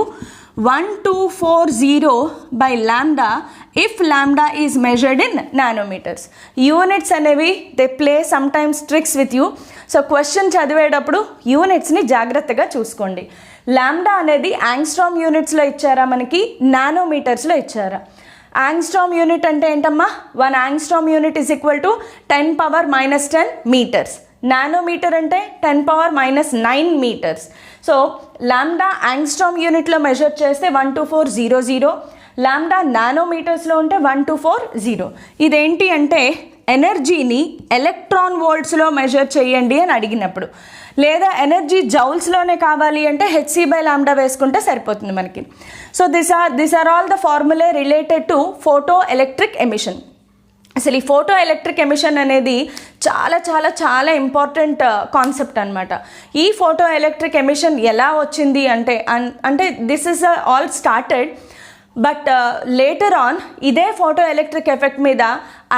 1240 by lambda if lambda is measured in nanometers. Units అనేవి they play sometimes tricks with you. So question చదివేటప్పుడు యూనిట్స్ని జాగ్రత్తగా చూసుకోండి. లాంబ్డా అనేది యాంగ్స్ట్రామ్ యూనిట్స్లో ఇచ్చారా, మనకి నానోమీటర్స్లో ఇచ్చారా? యాంగ్స్ట్రామ్ యూనిట్ అంటే ఏంటమ్మా, 1 angstrom unit is equal to 10⁻⁻10 metres. Nanometre అంటే 10⁻⁹ మీటర్స్. సో లాంబ్డా యాంగ్స్ట్రామ్ యూనిట్లో మెజర్ చేస్తే 12400, లాంబ్డా నానోమీటర్స్లో ఉంటే 1240. ఇదేంటి అంటే ఎనర్జీని ఎలక్ట్రాన్ వోల్ట్స్లో మెజర్ చేయండి అని అడిగినప్పుడు, లేదా ఎనర్జీ జౌల్స్లోనే కావాలి అంటే హెచ్సి బై లాంబ్డా వేసుకుంటే సరిపోతుంది మనకి. So this are all the formulae related to photo electric emission. అసలు ఈ ఫోటో ఎలక్ట్రిక్ ఎమిషన్ అనేది చాలా చాలా చాలా ఇంపార్టెంట్ కాన్సెప్ట్ అనమాట. ఈ ఫోటో ఎలక్ట్రిక్ ఎమిషన్ ఎలా వచ్చింది అంటే this is all started, but later on ఇదే ఫోటో ఎలక్ట్రిక్ ఎఫెక్ట్ మీద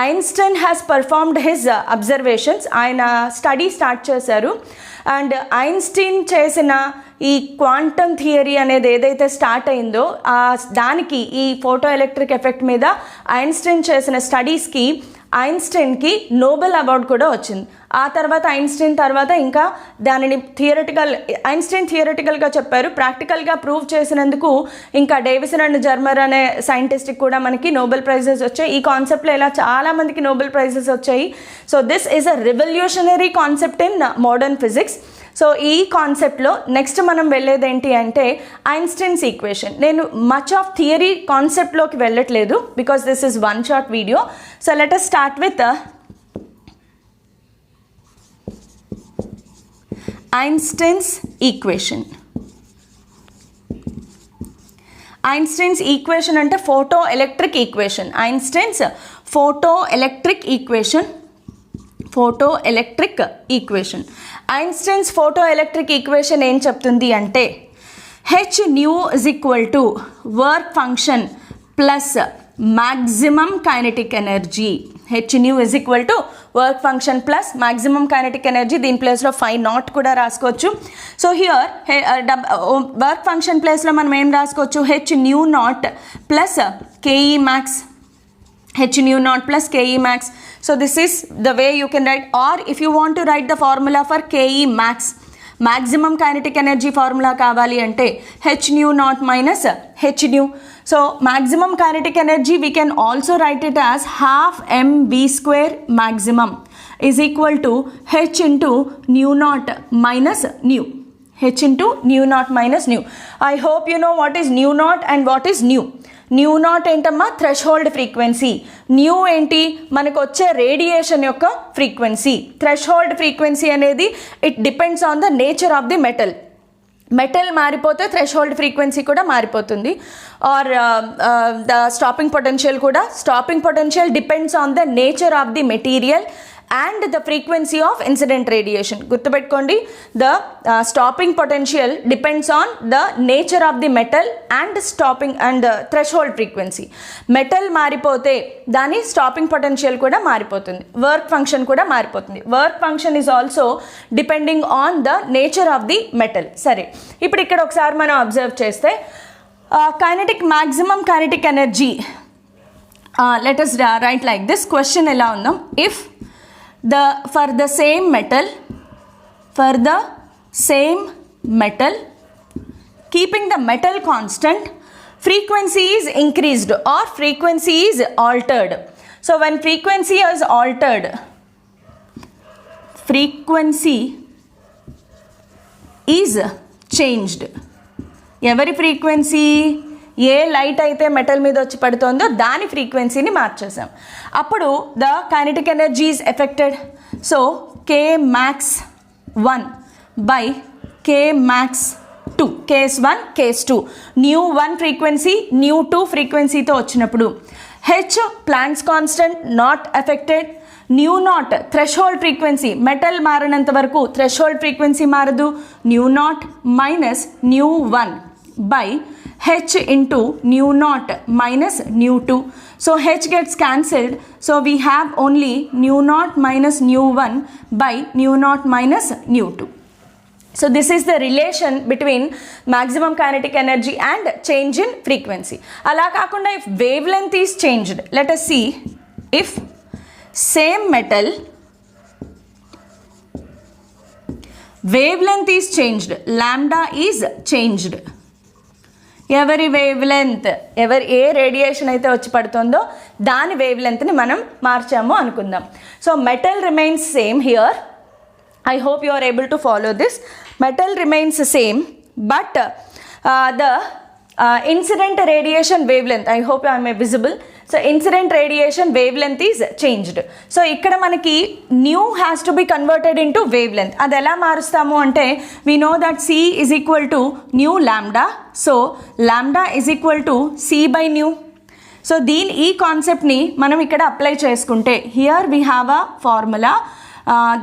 Einstein has performed his observations. ఆయన స్టడీ స్టార్ట్ చేశారు. అండ్ ఐన్స్టీన్ చేసిన ఈ క్వాంటమ్ థియరీ అనేది ఏదైతే స్టార్ట్ అయిందో దానికి ఈ ఫోటో ఎలక్ట్రిక్ ఎఫెక్ట్ మీద ఐన్స్టైన్ చేసిన స్టడీస్కి ఐన్స్టైన్కి నోబెల్ అవార్డు కూడా వచ్చింది. ఆ తర్వాత ఐన్స్టైన్ తర్వాత ఇంకా దానిని ఐన్స్టైన్ థియరటికల్గా చెప్పారు, ప్రాక్టికల్గా ప్రూవ్ చేసినందుకు ఇంకా డేవిసన్ అండ్ జర్మర్ అనే సైంటిస్ట్కి కూడా మనకి నోబెల్ ప్రైజెస్ వచ్చాయి. ఈ కాన్సెప్ట్లో ఇలా చాలామందికి నోబెల్ ప్రైజెస్ వచ్చాయి. So this is a revolutionary concept in modern physics. So ఈ కాన్సెప్ట్లో నెక్స్ట్ మనం వెళ్ళేది ఏంటి అంటే ఐన్స్టైన్స్ ఈక్వేషన్. నేను మచ్ ఆఫ్ థియరీ కాన్సెప్ట్లోకి వెళ్ళట్లేదు because this is one short video. So let us start with Einstein's equation. Einstein's equation అంటే photo electric equation. Einstein's photoelectric equation. Einstein's photoelectric equation ఏం చెప్తుంది అంటే h nu is equal to work function plus maximum kinetic energy. H nu is equal to work function plus maximum kinetic energy. దీని ప్లేస్లో 5 కూడా రాసుకోవచ్చు. So here work function ప్లేస్లో మనం ఏం రాసుకోవచ్చు, H nu naught plus KE max. H nu naught plus Ke max. So this is the way you can write, or if you want to write the formula for Ke max, maximum kinetic energy formula kavali ante H nu naught minus H nu. So maximum kinetic energy we can also write it as half mv square maximum is equal to H into nu naught minus nu. H into nu naught minus nu. I hope you know what is nu naught and what is nu. Nu naught ఏంటమ్మా, threshold frequency. Nu ఏంటి, మనకు వచ్చే radiation యొక్క frequency. Threshold frequency అనేది it depends on the nature of the metal మారిపోతే threshold frequency కూడా మారిపోతుంది. Or the stopping potential depends on the nature of the material and the frequency of incident radiation. గుర్తుపెట్టుకోండి, the stopping potential depends on the nature of the metal and stopping and the threshold frequency. metal మారిపోతే దాని stopping potential కూడా మారిపోతుంది, work function కూడా మారిపోతుంది. work function is also depending on the nature of the metal. సరే, ఇప్పుడు ఇక్కడ ఒకసారి మనం అబ్జర్వ్ చేస్తే kinetic maximum kinetic energy, let us write like this. question ఎలా ఉందాం, if for the same metal keeping the metal constant, frequency is increased or frequency is altered. So when frequency is altered, frequency is changed. ఎవరి frequency, ఏ light అయితే metal మీద వచ్చి పడుతుందో దాని ఫ్రీక్వెన్సీని మార్చేసాం. అప్పుడు the kinetic energy is affected. So K max 1 by K max 2, case 1 case 2, nu 1 frequency nu 2 ఫ్రీక్వెన్సీతో వచ్చినప్పుడు H Planck's constant not affected, nu naught threshold frequency, metal మారినంత వరకు థ్రెషోల్డ్ ఫ్రీక్వెన్సీ మారదు, nu naught minus nu 1 by h into nu naught minus nu 2. So h gets cancelled. So we have only nu naught minus nu 1 by nu naught minus nu 2. So this is the relation between maximum kinetic energy and change in frequency. Ala kakunda if wavelength is changed, let us see if same metal wavelength is changed, lambda is changed. ఎవరి wavelength, ఏ radiation అయితే వచ్చి పడుతుందో దాని wave లెంత్ని మనం మార్చాము అనుకుందాం. So metal remains same here. I hope you are able to follow this. Metal remains same but the incident radiation wavelength, I hope I may visible. So incident radiation wavelength is changed. సో ఇక్కడ మనకి nu has to be converted into wavelength. అది ఎలా మారుస్తాము అంటే we know that C is equal to nu lambda. So lambda is equal to C by nu. So ఈ కాన్సెప్ట్ని మనం ఇక్కడ అప్లై చేసుకుంటే here we have a formula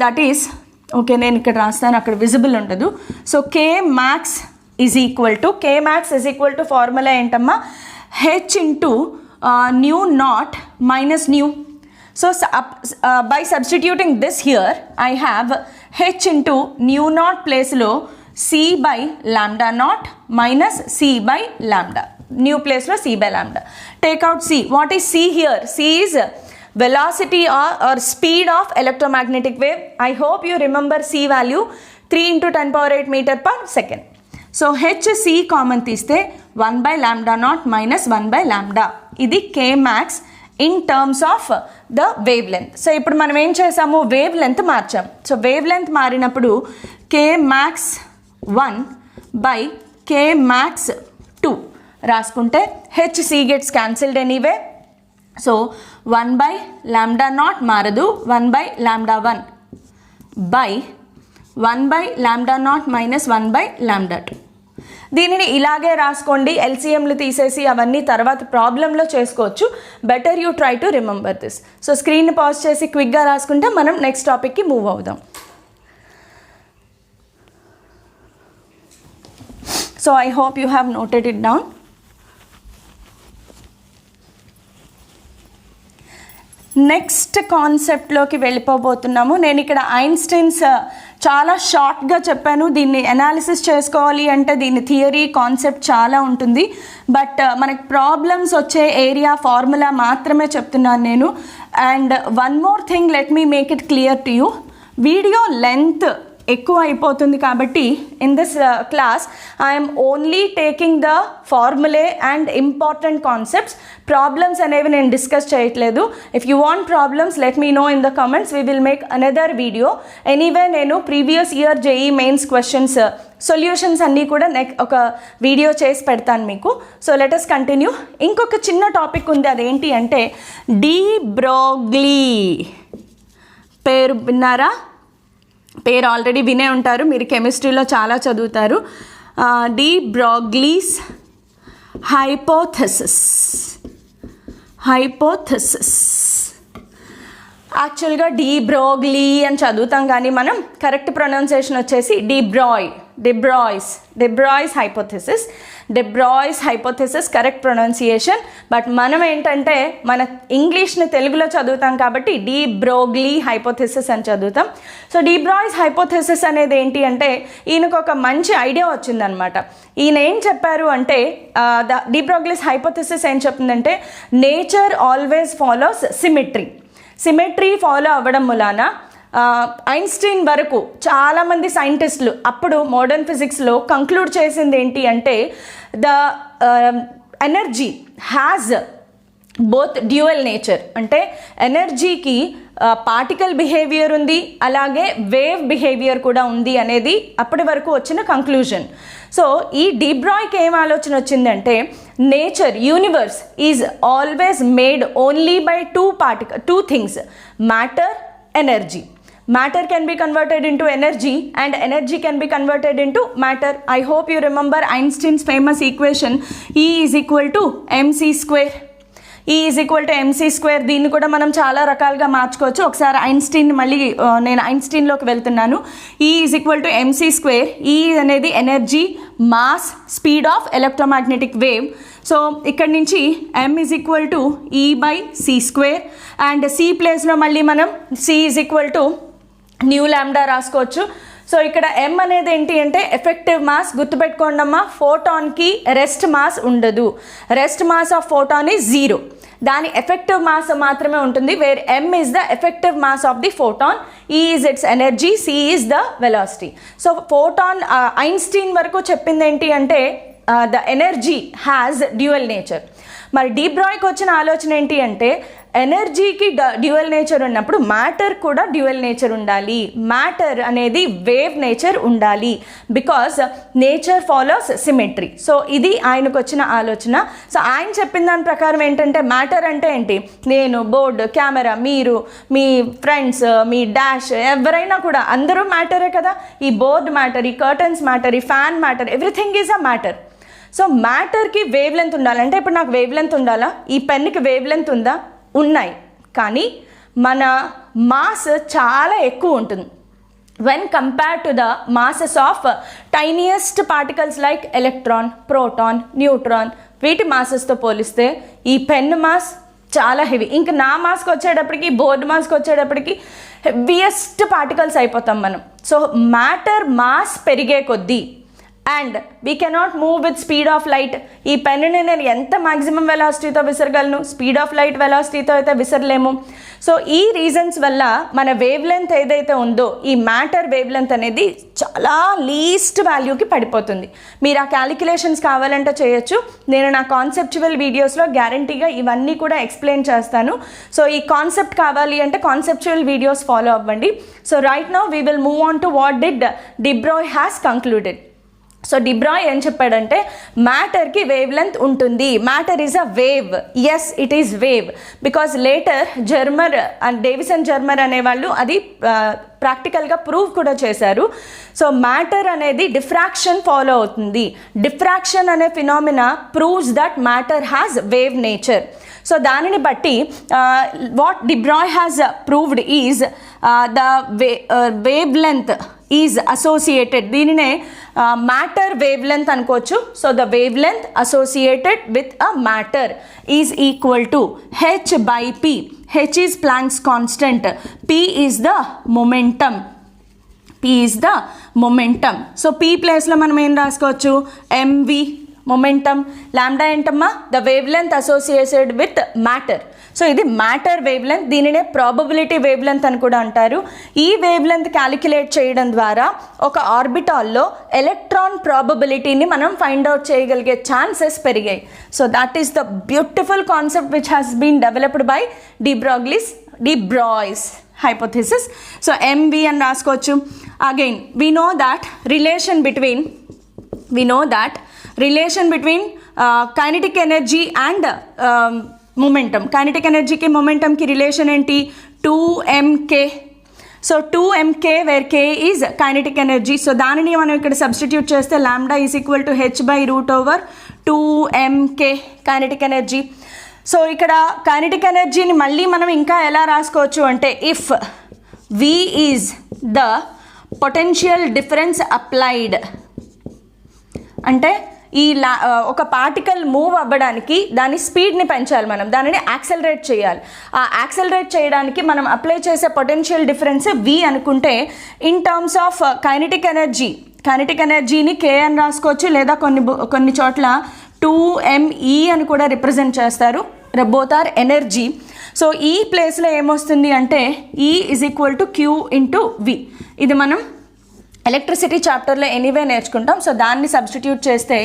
that is, okay నేను ఇక్కడ రాస్తాను, అక్కడ విజిబుల్ ఉండదు. So K max is equal to, K max is equal to formula ఏంటమ్మా, H into nu naught minus nu. So by substituting this here, I have h into nu naught place lo c by lambda naught minus c by lambda. New place lo c by lambda. Take out c. What is c here? C is velocity or speed of electromagnetic wave. I hope you remember c value 3 into 10 power 8 meter per second. So H C common తీస్తే 1 by lambda naught minus 1 by lambda. ఇది K max in terms of the wavelength. So ఇప్పుడు మనం ఏం చేసాము, wavelength మార్చాం. So wavelength మారినప్పుడు K max 1 by K max 2 రాసుకుంటే H C gets cancelled anyway. So 1 by lambda naught మారదు, 1 by lambda 1 by 1 by lambda naught minus 1 by lambda 2. దీనిని ఇలాగే రాసుకోండి, ఎల్సిఎంలు తీసేసి అవన్నీ తర్వాత ప్రాబ్లంలో చేసుకోవచ్చు. Better you try to remember this. So screen pause చేసి క్విక్గా రాసుకుంటే మనం నెక్స్ట్ టాపిక్కి మూవ్ అవుదాం. So I hope you have noted it down. Next కాన్సెప్ట్లోకి వెళ్ళిపోబోతున్నాము. నేను ఇక్కడ ఐన్స్టైన్స్ చాలా షార్ట్గా చెప్పాను. దీన్ని అనాలిసిస్ చేసుకోవాలి అంటే దీని థియరీ కాన్సెప్ట్ చాలా ఉంటుంది. బట్ మనకి ప్రాబ్లమ్స్ వచ్చే ఏరియా ఫార్ములా మాత్రమే చెప్తున్నాను నేను. And one more thing, let me make it clear to you. Video length ఎక్కువ అయిపోతుంది కాబట్టి in this class I'm only taking the formulae and important concepts. Problems అనేవి నేను డిస్కస్ చేయట్లేదు. If you want problems let me know in the comments, we will make another video. Anyway నేను previous year JEE Mains questions solutions అన్నీ కూడా ఒక video చేసి పెడతాను మీకు. So let us continue. ఇంకొక చిన్న టాపిక్ ఉంది, అదేంటి అంటే డి బ్రోగ్లీ. పేరు విన్నారా? పేరు ఆల్రెడీ వినే ఉంటారు, మీరు కెమిస్ట్రీలో చాలా చదువుతారు. De Broglie's hypothesis. యాక్చువల్గా డీబ్రోగ్లీ అని చదువుతాం, కానీ మనం కరెక్ట్ ప్రొనౌన్సియేషన్ వచ్చేసి de Broglie's hypothesis correct pronunciation. But మనం ఏంటంటే మన ఇంగ్లీష్ని తెలుగులో చదువుతాం కాబట్టి డీబ్రోగ్లీ హైపోథెసిస్ అని చదువుతాం. సో డీబ్రాయ్స్ హైపోథెసిస్ అనేది ఏంటి అంటే ఈయనకు ఒక మంచి ఐడియా వచ్చిందనమాట. ఈయన ఏం చెప్పారు అంటే డీబ్రోగ్లీస్ హైపోథెసిస్ ఏం చెప్తుందంటే nature always follows symmetry follow అవ్వడం మూలాన ఐన్స్టీన్ వరకు చాలామంది సైంటిస్టులు అప్పుడు మోడర్న్ ఫిజిక్స్లో కంక్లూడ్ చేసింది ఏంటి అంటే the energy has both dual nature, అంటే ఎనర్జీకి పార్టికల్ బిహేవియర్ ఉంది, అలాగే వేవ్ బిహేవియర్ కూడా ఉంది అనేది అప్పటి వరకు వచ్చిన కంక్లూజన్. సో ఈ డీబ్రాయ్కి ఏం ఆలోచన వచ్చిందంటే nature universe is always made only by two things, matter, energy. Matter can be converted into energy and energy can be converted into matter. I hope you remember Einstein's famous equation E is equal to mc square. E is equal to mc square. దీన్ని కూడా మనం చాలా రకాలుగా మార్చుకోవచ్చు. ఒకసారి Einstein మళ్ళీ నేను ఐన్స్టీన్లోకి వెళ్తున్నాను. E is equal to mc square. E అనేది energy, mass, speed of electromagnetic wave. So ఇక్కడ నుంచి m is equal to E by c square and c ప్లేస్లో మళ్ళీ మనం c is equal to new ల్యాండా రాసుకోవచ్చు. సో ఇక్కడ m అనేది ఏంటి అంటే ఎఫెక్టివ్ మాస్. గుర్తుపెట్టుకోండి అమ్మా, ఫోటాన్కి రెస్ట్ మాస్ ఉండదు. Rest mass of photon is 0. దాని ఎఫెక్టివ్ మాస్ మాత్రమే ఉంటుంది. Where m is the effective mass of the photon, E is its energy, C is the velocity. So photon Einstein వరకు చెప్పింది ఏంటి అంటే the energy has dual nature. మరి డీబ్రాయ్కి వచ్చిన ఆలోచన ఏంటి అంటే ఎనర్జీకి డ్యూయల్ నేచర్ ఉన్నప్పుడు మ్యాటర్ కూడా డ్యూయల్ నేచర్ ఉండాలి. మ్యాటర్ అనేది వేవ్ నేచర్ ఉండాలి because nature follows symmetry. So ఇది ఆయనకు వచ్చిన ఆలోచన. సో ఆయన చెప్పిన దాని ప్రకారం ఏంటంటే మ్యాటర్ అంటే ఏంటి, నేను, బోర్డు, కెమెరా, మీరు, మీ ఫ్రెండ్స్, మీ డాష్, ఎవరైనా కూడా అందరూ మ్యాటరే కదా. ఈ బోర్డ్ మ్యాటర్, ఈ కర్టన్స్ మ్యాటర్, ఈ fan matter, everything is a matter. So మ్యాటర్కి వేవ్ లెంత్ ఉండాలంటే ఇప్పుడు నాకు వేవ్ లెంత్ ఉండాలా, ఈ పెన్కి వేవ్ లెంత్ ఉందా, ఉన్నాయి. కానీ మన మాస్ చాలా ఎక్కువ ఉంటుంది when compared to the masses of tiniest particles like electron, proton, neutron. వీటి మాసెస్తో పోలిస్తే ఈ పెన్ మాస్ చాలా హెవీ. ఇంకా నా మాస్కి వచ్చేటప్పటికి, బోర్డు మాస్కి వచ్చేటప్పటికి హెవీయెస్ట్ పార్టికల్స్ అయిపోతాం మనం. సో మ్యాటర్ మాస్ పెరిగే కొద్దీ and we cannot move with speed of light. ఈ పెన్ని నేను ఎంత మ్యాక్సిమం వెలాసిటీతో విసరగలను, స్పీడ్ ఆఫ్ లైట్ వెలాసిటీతో అయితే విసరలేము. సో ఈ రీజన్స్ వల్ల మన వేవ్ లెంత్ ఏదైతే ఉందో ఈ మ్యాటర్ వేవ్ లెంత్ అనేది చాలా లీస్ట్ వాల్యూకి పడిపోతుంది. మీరు ఆ క్యాలిక్యులేషన్స్ కావాలంటే చేయొచ్చు. నేను నా కాన్సెప్చువల్ వీడియోస్లో గ్యారంటీగా ఇవన్నీ కూడా ఎక్స్ప్లెయిన్ చేస్తాను. సో ఈ కాన్సెప్ట్ కావాలి అంటే కాన్సెప్చువల్ వీడియోస్ ఫాలో అవ్వండి. So right now we will move on to what did de Broglie has concluded. So de Broglie ఏం చెప్పాడంటే మ్యాటర్కి వేవ్ లెంత్ ఉంటుంది. Matter is a wave. Yes, it is wave because later Germer and Davisson Germer అనేవాళ్ళు అది ప్రాక్టికల్గా prove కూడా చేశారు. So matter అనేది డిఫ్రాక్షన్ ఫాలో అవుతుంది. డిఫ్రాక్షన్ అనే phenomena proves that matter has wave nature. So దానిని బట్టి what de Broglie has proved is the wavelength is associated. దీనినే మ్యాటర్ వేవ్ లెంత్ అనుకోవచ్చు. So the wavelength associated with a matter is equal to h by p. h is Planck's constant, p is the momentum. So p ప్లేస్లో మనం ఏం రాసుకోవచ్చు, mv momentum. Lambda ఏంటమ్మా, the wavelength associated with matter. So ఇది matter wave length. దీనినే probability wave length అని కూడా అంటారు. ఈ వేవ్ లెంత్ క్యాలిక్యులేట్ చేయడం ద్వారా ఒక ఆర్బిటాల్లో ఎలక్ట్రాన్ ప్రాబబిలిటీని మనం ఫైండ్ అవుట్ చేయగలిగే ఛాన్సెస్ పెరిగాయి. So that is the beautiful concept which has been developed by de Broglie's hypothesis. So MV అని రాసుకోవచ్చు. Again we know that relation between kinetic energy and momentum. kinetic energy కి momentum కి relation ఏంటి, 2mk. So 2mk where k is kinetic energy. So దానిని మనం ఇక్కడ substitute చేస్తే lambda is equal to h by root over 2mk kinetic energy. So ఇక్కడ kinetic ఎనర్జీని మళ్ళీ మనం ఇంకా ఎలా రాసుకోవచ్చు అంటే if V is the potential difference applied అంటే ఒక పార్టికల్ మూవ్ అవ్వడానికి దాని స్పీడ్ని పెంచాలి, మనం దానిని యాక్సెలరేట్ చేయాలి. ఆ యాక్సెలరేట్ చేయడానికి మనం అప్లై చేసే పొటెన్షియల్ డిఫరెన్స్ V అనుకుంటే ఇన్ టర్మ్స్ ఆఫ్ కైనెటిక్ ఎనర్జీని K అని రాసుకోవచ్చు, లేదా కొన్ని చోట్ల 2me అని కూడా రిప్రజెంట్ చేస్తారు. Both are energy. సో ఈ ప్లేస్లో ఏమొస్తుంది అంటే E is equal to Q into V. ఇది మనం ఎలక్ట్రిసిటీ చాప్టర్లో ఎనీవే నేర్చుకుంటాం. సో దాన్ని సబ్స్టిట్యూట్ చేస్తే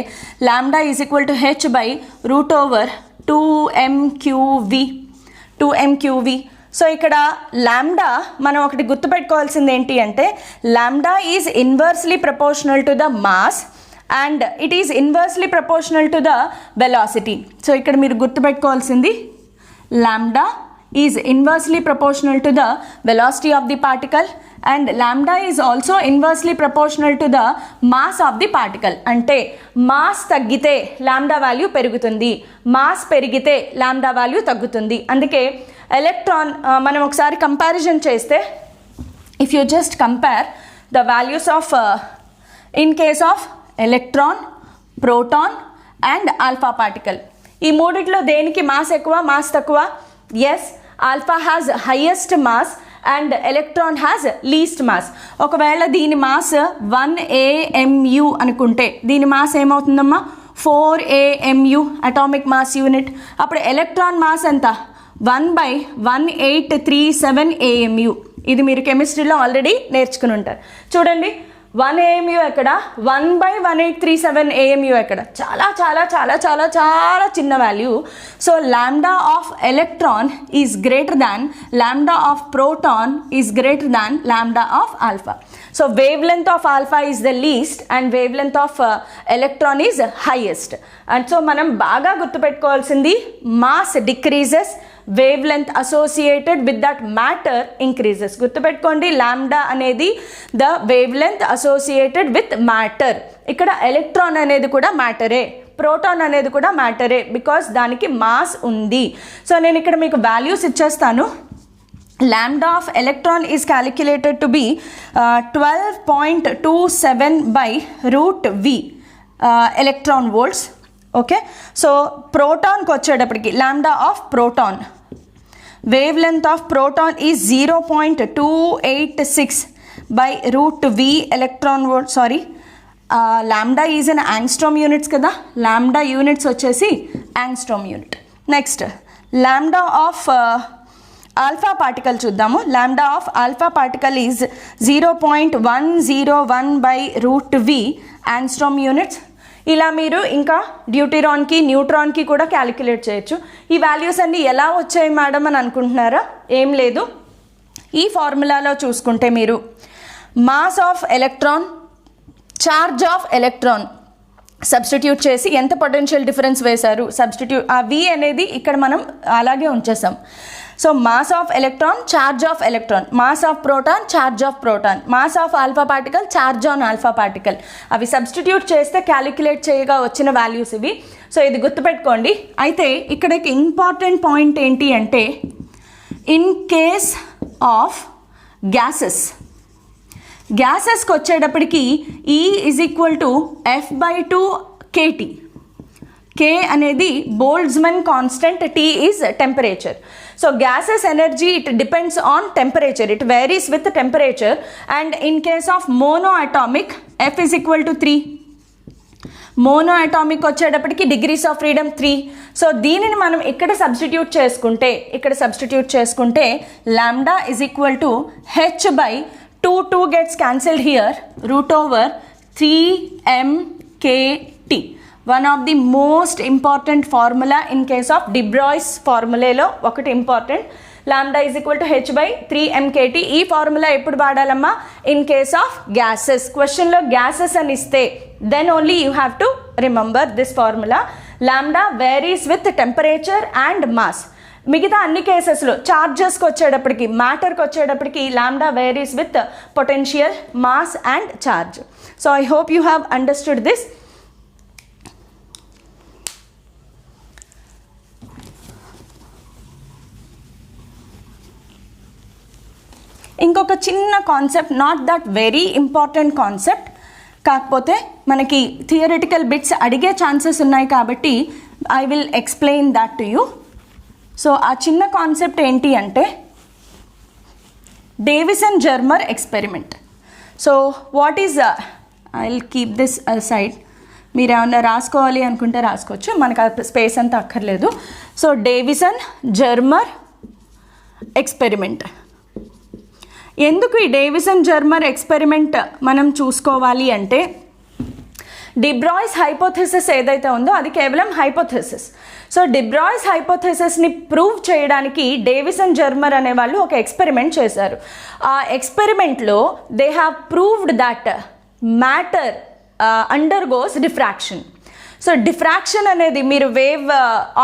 lambda is equal to H by root over 2mqv. So ఇక్కడ లాంబ్డా మనం ఒకటి గుర్తుపెట్టుకోవాల్సింది ఏంటి అంటే lambda is inversely proportional to the mass and it is inversely proportional to the velocity. So ఇక్కడ మీరు గుర్తుపెట్టుకోవాల్సింది lambda is inversely proportional to the velocity of the particle and lambda is also inversely proportional to the mass of the particle. అంటే mass తగ్గితే lambda value పెరుగుతుంది, mass పెరిగితే lambda value తగ్గుతుంది. అందుకే electron మనం ఒకసారి కంపారిజన్ చేస్తే if you just compare the values of in case of electron, proton and alpha particle, ఈ మూడిట్లో దేనికి మాస్ ఎక్కువ, మాస్ తక్కువ? Yes, alpha has highest mass and electron has least mass. ఒకవేళ దీని మాస్ 1 AMU అనుకుంటే దీని మాస్ ఏమవుతుందమ్మా 4 AMU అటామిక్ మాస్ యూనిట్. అప్పుడు ఎలక్ట్రాన్ మాస్ ఎంత 1/1837 AMU. ఇది మీరు కెమిస్ట్రీలో ఆల్రెడీ నేర్చుకుని ఉంటారు. చూడండి 1 AMU ఎక్కడ, 1/1837 AMU ఎక్కడ, చాలా చాలా చాలా చాలా చాలా చిన్న value. So lambda of electron is greater than lambda of proton is greater than lambda of alpha. So wavelength of alpha is the least and wavelength of electron is highest. And so మనం బాగా గుర్తుపెట్టుకోవాల్సింది mass decreases, wavelength associated with that matter increases. గుర్తుపెట్టుకోండి lambda అనేది the wavelength associated with matter. ఇక్కడ electron అనేది కూడా మ్యాటరే, proton అనేది కూడా మ్యాటరే, బికాస్ దానికి మాస్ ఉంది. సో నేను ఇక్కడ మీకు వాల్యూస్ ఇచ్చేస్తాను. Lambda of electron is calculated to be 12.27/√V electron volts. Okay, so ప్రోటాన్కి వచ్చేటప్పటికి lambda of proton wavelength of proton is 0.286/√V electron volt. Sorry, lambda is in angstrom units కదా, lambda units వచ్చేసి angstrom unit. Next lambda of alpha particle చూద్దాము. Lambda of alpha particle is 0.101/√V angstrom units. ఇలా మీరు ఇంకా డ్యూటిరాన్కి, న్యూట్రాన్కి కూడా calculate చేయొచ్చు. ఈ values అన్నీ ఎలా వచ్చాయి మేడం అని అనుకుంటున్నారా? ఏం లేదు, ఈ ఫార్ములాలో చూసుకుంటే మీరు mass of electron, charge of electron substitute చేసి ఎంత పొటెన్షియల్ డిఫరెన్స్ వేశారు సబ్స్టిట్యూట్, ఆ V అనేది ఇక్కడ మనం అలాగే ఉంచేసాం. So mass of electron, charge of electron, mass of proton, charge of proton, mass of alpha particle, charge on alpha particle, అవి సబ్స్టిట్యూట్ చేస్తే క్యాలిక్యులేట్ చేయగా వచ్చిన వాల్యూస్ ఇవి. సో ఇది గుర్తుపెట్టుకోండి. అయితే ఇక్కడ ఇంపార్టెంట్ పాయింట్ ఏంటి అంటే ఇన్ కేస్ ఆఫ్ గ్యాసెస్కి వచ్చేటప్పటికి E is equal to F/2 kT. K అనేది Boltzmann constant, T is temperature. So gases energy, it depends on temperature, it varies with the temperature. And in case of monoatomic, F is equal to 3. monoatomic వచ్చేటప్పటికి degrees of freedom 3. So దీనిని మనం ఇక్కడ substitute చేసుకుంటే lambda is equal to h/2 gets cancelled here, √3mkt. One of the most important formula in case of de Broglie's formula ఒకటి important. Lambda is equal to h/3mkt. ఈ formula ఎప్పుడు వాడాలమ్మా? In case of gases. క్వశ్చన్లో gases అని ఇస్తే then only you have to remember this formula. Lambda varies with temperature and mass. మిగతా అన్ని కేసెస్లో చార్జెస్కి వచ్చేటప్పటికి, మ్యాటర్కి వచ్చేటప్పటికి lambda varies with potential, mass and charge. So I hope you have understood this. ఇంకొక చిన్న concept, not that very important concept, కాకపోతే మనకి theoretical bits అడిగే ఛాన్సెస్ ఉన్నాయి కాబట్టి I will explain that to you. So ఆ చిన్న కాన్సెప్ట్ ఏంటి అంటే Davidson Germer experiment. So what is, I will keep this side, మీరు ఏమన్నా రాసుకోవాలి అనుకుంటే రాసుకోవచ్చు, మనకు ఆ స్పేస్ అంతా అక్కర్లేదు. So Davidson Germer experiment. ఎందుకు ఈ డేవిసన్ జర్మర్ ఎక్స్పెరిమెంట్ మనం చూసుకోవాలి అంటే డి బ్రాయ్స్ హైపోథెసిస్ ఏదైతే ఉందో అది కేవలం హైపోథెసిస్. సో డి బ్రాయ్స్ హైపోథెసిస్ని ప్రూవ్ చేయడానికి డేవిసన్ జర్మర్ అనే వాళ్ళు ఒక ఎక్స్పెరిమెంట్ చేశారు. ఆ ఎక్స్పెరిమెంట్లో they have proved that matter undergoes diffraction. So diffraction అనేది మీరు వేవ్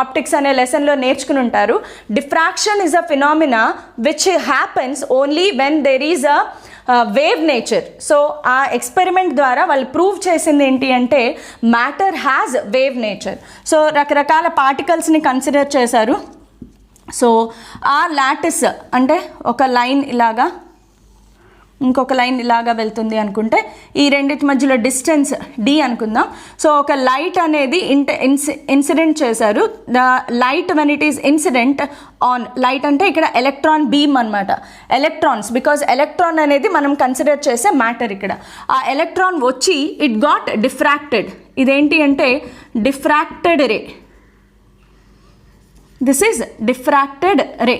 ఆప్టిక్స్ అనే లెసన్లో నేర్చుకుని ఉంటారు. Diffraction is a phenomena which happens only when there is a wave nature. So ఆ ఎక్స్పెరిమెంట్ ద్వారా వాళ్ళు ప్రూవ్ చేసింది ఏంటి అంటే matter has wave nature. So రకరకాల పార్టికల్స్ని కన్సిడర్ చేశారు. సో ఆ లాటిస్ అంటే ఒక లైన్ ఇలాగా ఇంకొక లైన్ ఇలాగా వెళ్తుంది అనుకుంటే ఈ రెండింటి మధ్యలో డిస్టెన్స్ డి అనుకుందాం. సో ఒక లైట్ అనేది ఇన్సిడెంట్ చేశారు. The light when it is incident on light అంటే ఇక్కడ ఎలక్ట్రాన్ బీమ్ అనమాట. ఎలక్ట్రాన్స్, బికాజ్ ఎలక్ట్రాన్ అనేది మనం కన్సిడర్ చేసే మ్యాటర్. ఇక్కడ ఆ ఎలక్ట్రాన్ వచ్చి ఇట్ గాట్ డిఫ్రాక్టెడ్. ఇదేంటి అంటే diffracted ray. This is diffracted ray.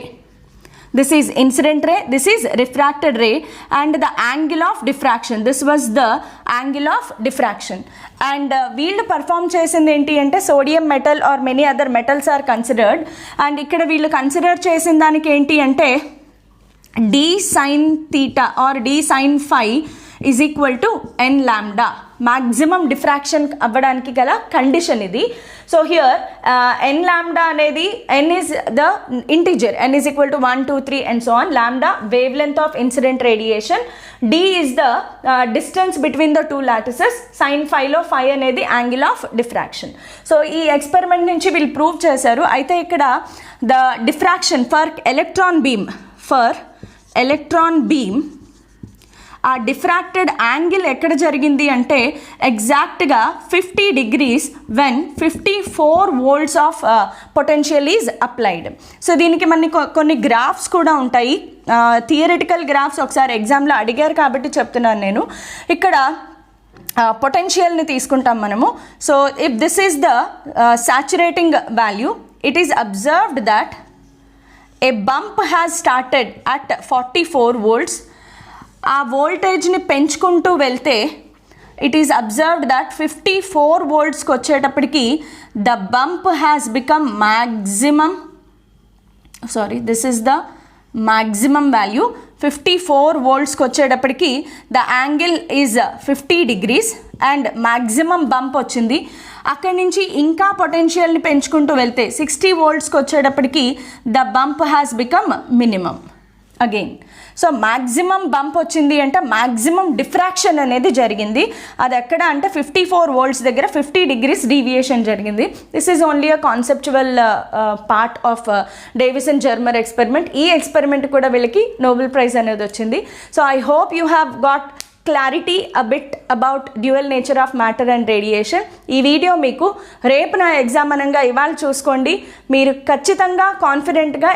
This is incident ray, this is refracted ray, and the angle of diffraction, this was the angle of diffraction. And వీళ్ళు perform చేసింది ఏంటి అంటే sodium metal or many other metals are considered. And ఇక్కడ వీళ్ళు consider చేసిన దానికి ఏంటి అంటే d sin theta or d sin phi is equal to n lambda. Maximum diffraction అవ్వడానికి గల కండిషన్ ఇది. సో హియర్ n lambda అనేది n is the integer, n is equal to 1, 2, 3 and so on. Lambda wavelength of incident radiation, d is the distance between the two lattices, sin phi లో phi అనేది angle of diffraction. So ఈ experiment నుంచి వీళ్ళు prove చేశారు. అయితే ఇక్కడ the diffraction for electron beam ఆ డిఫ్రాక్టెడ్ angle ఎక్కడ జరిగింది అంటే ఎగ్జాక్ట్గా 50 degrees when 54 volts of potential is applied. So దీనికి మనకి కొన్ని గ్రాఫ్స్ కూడా ఉంటాయి, థియరిటికల్ గ్రాఫ్స్ ఒకసారి ఎగ్జామ్లో అడిగారు కాబట్టి చెప్తున్నాను నేను. ఇక్కడ పొటెన్షియల్ని తీసుకుంటాం మనము. So if this is the saturating value, it is observed that a bump has started at 44 volts. ఆ వోల్టేజ్ని పెంచుకుంటూ వెళ్తే ఇట్ ఈస్ అబ్జర్వ్డ్ దట్ 54 voltsకి వచ్చేటప్పటికి the bump has become this is the maximum value. 54 voltsకి వచ్చేటప్పటికి the angle is 50 degrees and maximum bump వచ్చింది. అక్కడి నుంచి ఇంకా పొటెన్షియల్ని పెంచుకుంటూ వెళ్తే 60 voltsకి వచ్చేటప్పటికి the bump has become minimum again. So maximum bump వచ్చింది అంటే మ్యాక్సిమం డిఫ్రాక్షన్ అనేది జరిగింది. అది ఎక్కడ అంటే 54 volts దగ్గర 50 degrees డీవియేషన్ జరిగింది. This is only a conceptual part of Davidson Germer experiment. ఈ ఎక్స్పెరిమెంట్ కూడా వీళ్ళకి నోబెల్ ప్రైజ్ అనేది వచ్చింది. So I hope you have got clarity a bit about dual nature of matter and radiation. ఈ video మీకు రేపు నా ఎగ్జామ్ అనంగా ఇవాళ చూసుకోండి. మీరు ఖచ్చితంగా కాన్ఫిడెంట్గా